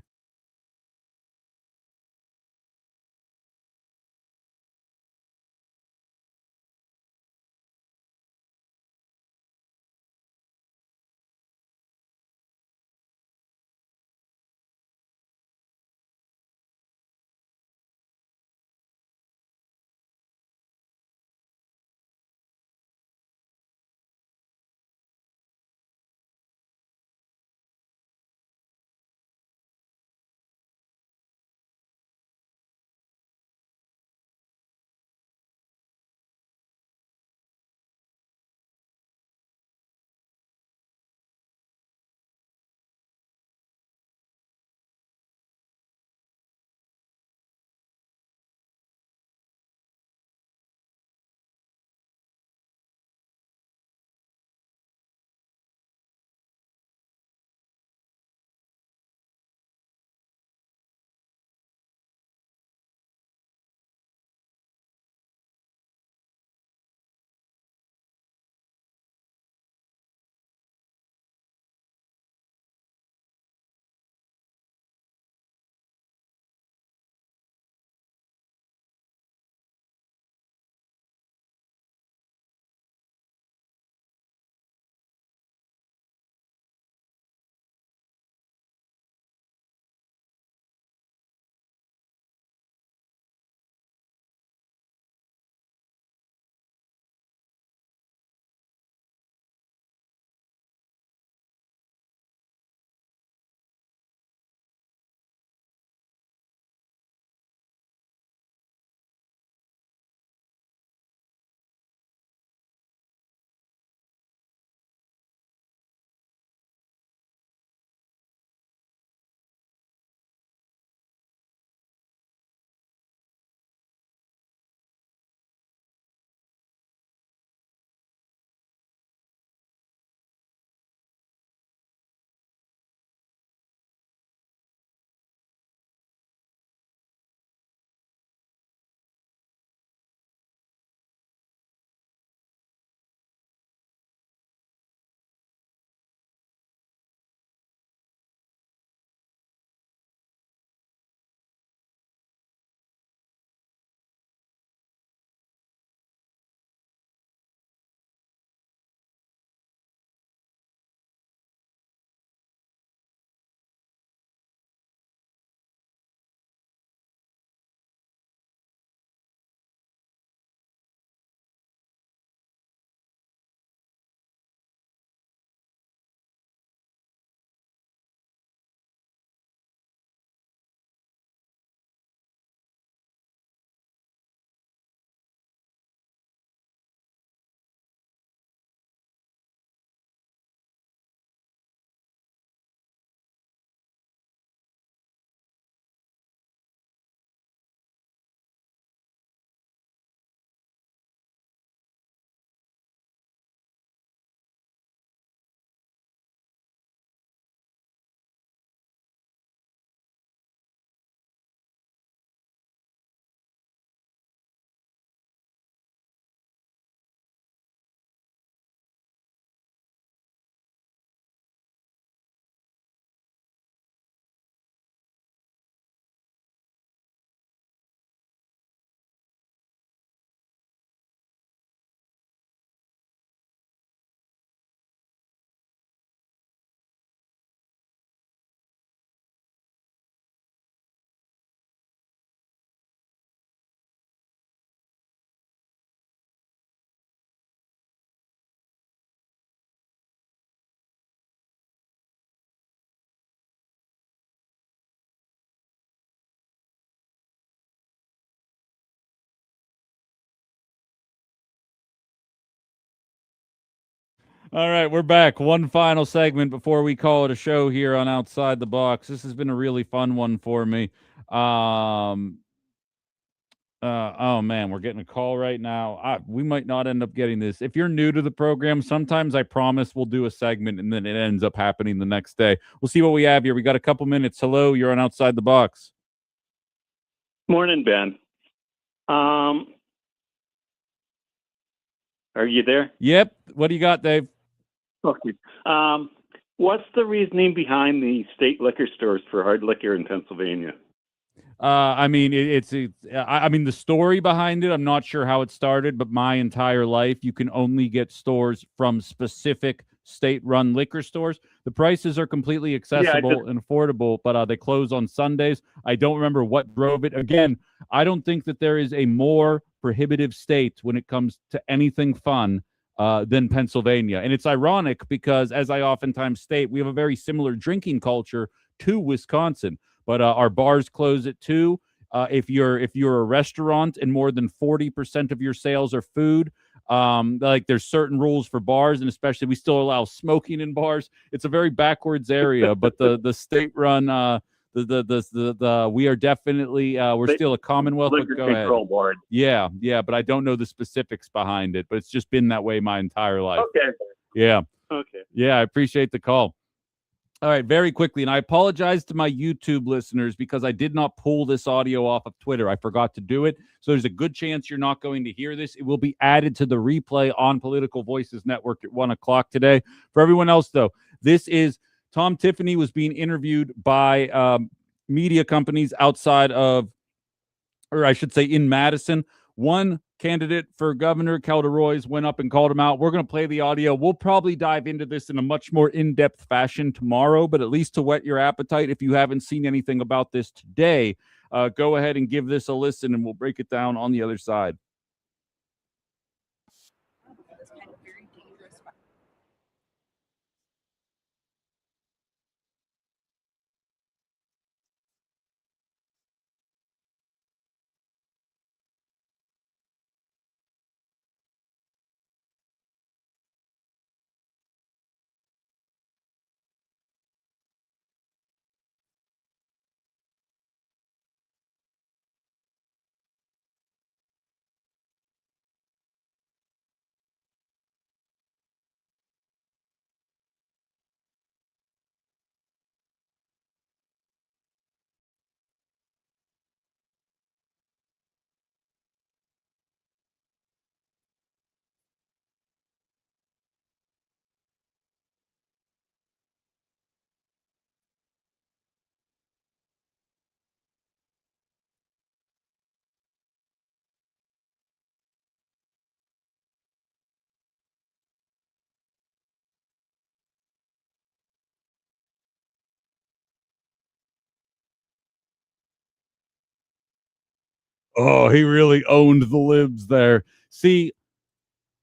All right, we're back. One final segment before we call it a show here on Outside the Box. This has been a really fun one for me. Oh man, we're getting a call right now. We might not end up getting this. If you're new to the program, sometimes I promise we'll do a segment and then it ends up happening the next day. We'll see what we have here. We got a couple minutes. Hello, you're on Outside the Box. Morning, Ben. Are you there? Yep. What do you got, Dave? Okay. What's the reasoning behind the state liquor stores for hard liquor in Pennsylvania? I mean, I mean, the story behind it, I'm not sure how it started, but my entire life, you can only get stores from specific state-run liquor stores. The prices are completely accessible and affordable, but they close on Sundays. I don't remember what drove it. Again, I don't think that there is a more prohibitive state when it comes to anything fun than Pennsylvania. And it's ironic because, as I oftentimes state, we have a very similar drinking culture to Wisconsin. But our bars close at 2. If you're a restaurant and more than 40% of your sales are food, like there's certain rules for bars, and especially we still allow smoking in bars. It's a very backwards area, but the state run we are definitely we're still a Commonwealth. Liquor But go Control ahead. Board. Yeah, but I don't know the specifics behind it. But it's just been that way my entire life. Okay. Yeah. Okay. Yeah, I appreciate the call. All right, very quickly, and I apologize to my YouTube listeners because I did not pull this audio off of Twitter. I forgot to do it, so there's a good chance you're not going to hear this. It will be added to the replay on Political Voices Network at 1 o'clock today. For everyone else, though, this is Tom Tiffany was being interviewed by media companies outside of, or I should say in Madison. One candidate for governor, Kelda Roys, went up and called him out. We're going to play the audio. We'll probably dive into this in a much more in-depth fashion tomorrow, but at least to whet your appetite, if you haven't seen anything about this today, go ahead and give this a listen, and we'll break it down on the other side. Oh, he really owned the libs there. See,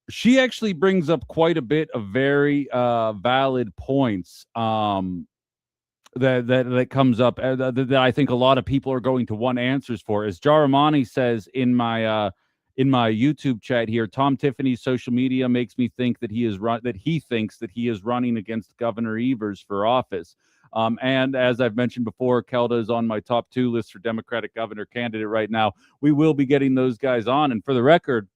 she actually brings up quite a bit of very valid points that comes up that I think a lot of people are going to want answers for. As Jaramani says in my YouTube chat here, Tom Tiffany's social media makes me think that he thinks that he is running against Governor Evers for office. And as I've mentioned before, Kelda is on my top 2 list for Democratic governor candidate right now. We will be getting those guys on. And for the record,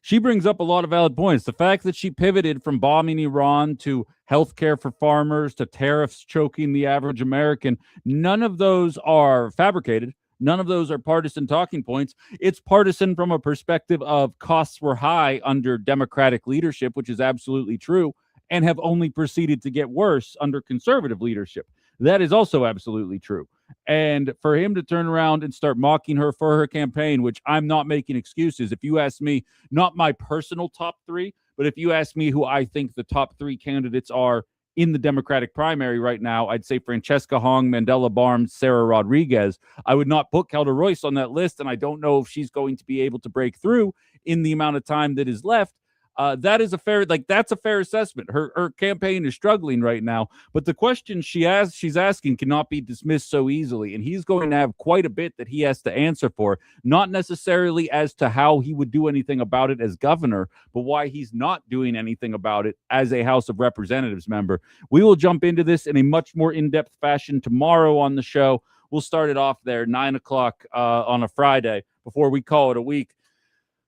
she brings up a lot of valid points. The fact that she pivoted from bombing Iran to healthcare for farmers to tariffs choking the average American, none of those are fabricated. None of those are partisan talking points. It's partisan from a perspective of costs were high under Democratic leadership, which is absolutely true, and have only proceeded to get worse under conservative leadership. That is also absolutely true. And for him to turn around and start mocking her for her campaign, which I'm not making excuses. If you ask me, not my personal top 3, but if you ask me who I think the top 3 candidates are in the Democratic primary right now, I'd say Francesca Hong, Mandela Barnes, Sarah Rodriguez. I would not put Kelda Roys on that list, and I don't know if she's going to be able to break through in the amount of time that is left. That is a fair, that's a fair assessment. Her campaign is struggling right now, but the question she's asking cannot be dismissed so easily, and he's going to have quite a bit that he has to answer for, not necessarily as to how he would do anything about it as governor, but why he's not doing anything about it as a House of Representatives member. We will jump into this in a much more in-depth fashion tomorrow on the show. We'll start it off there, 9 o'clock on a Friday before we call it a week.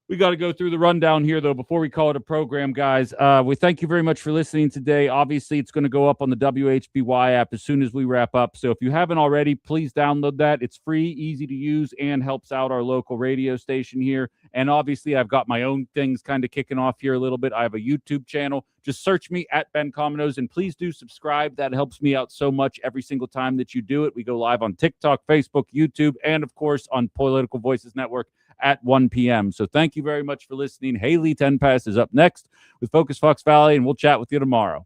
We got to go through the rundown here, though, before we call it a program, guys. We thank you very much for listening today. Obviously, it's going to go up on the WHBY app as soon as we wrap up. So if you haven't already, please download that. It's free, easy to use, and helps out our local radio station here. And obviously, I've got my own things kind of kicking off here a little bit. I have a YouTube channel. Just search me at Ben Cominos, and please do subscribe. That helps me out so much every single time that you do it. We go live on TikTok, Facebook, YouTube, and, of course, on Political Voices Network at 1 p.m. So thank you very much for listening. Haley Tenpass is up next with Focus Fox Valley, and we'll chat with you tomorrow.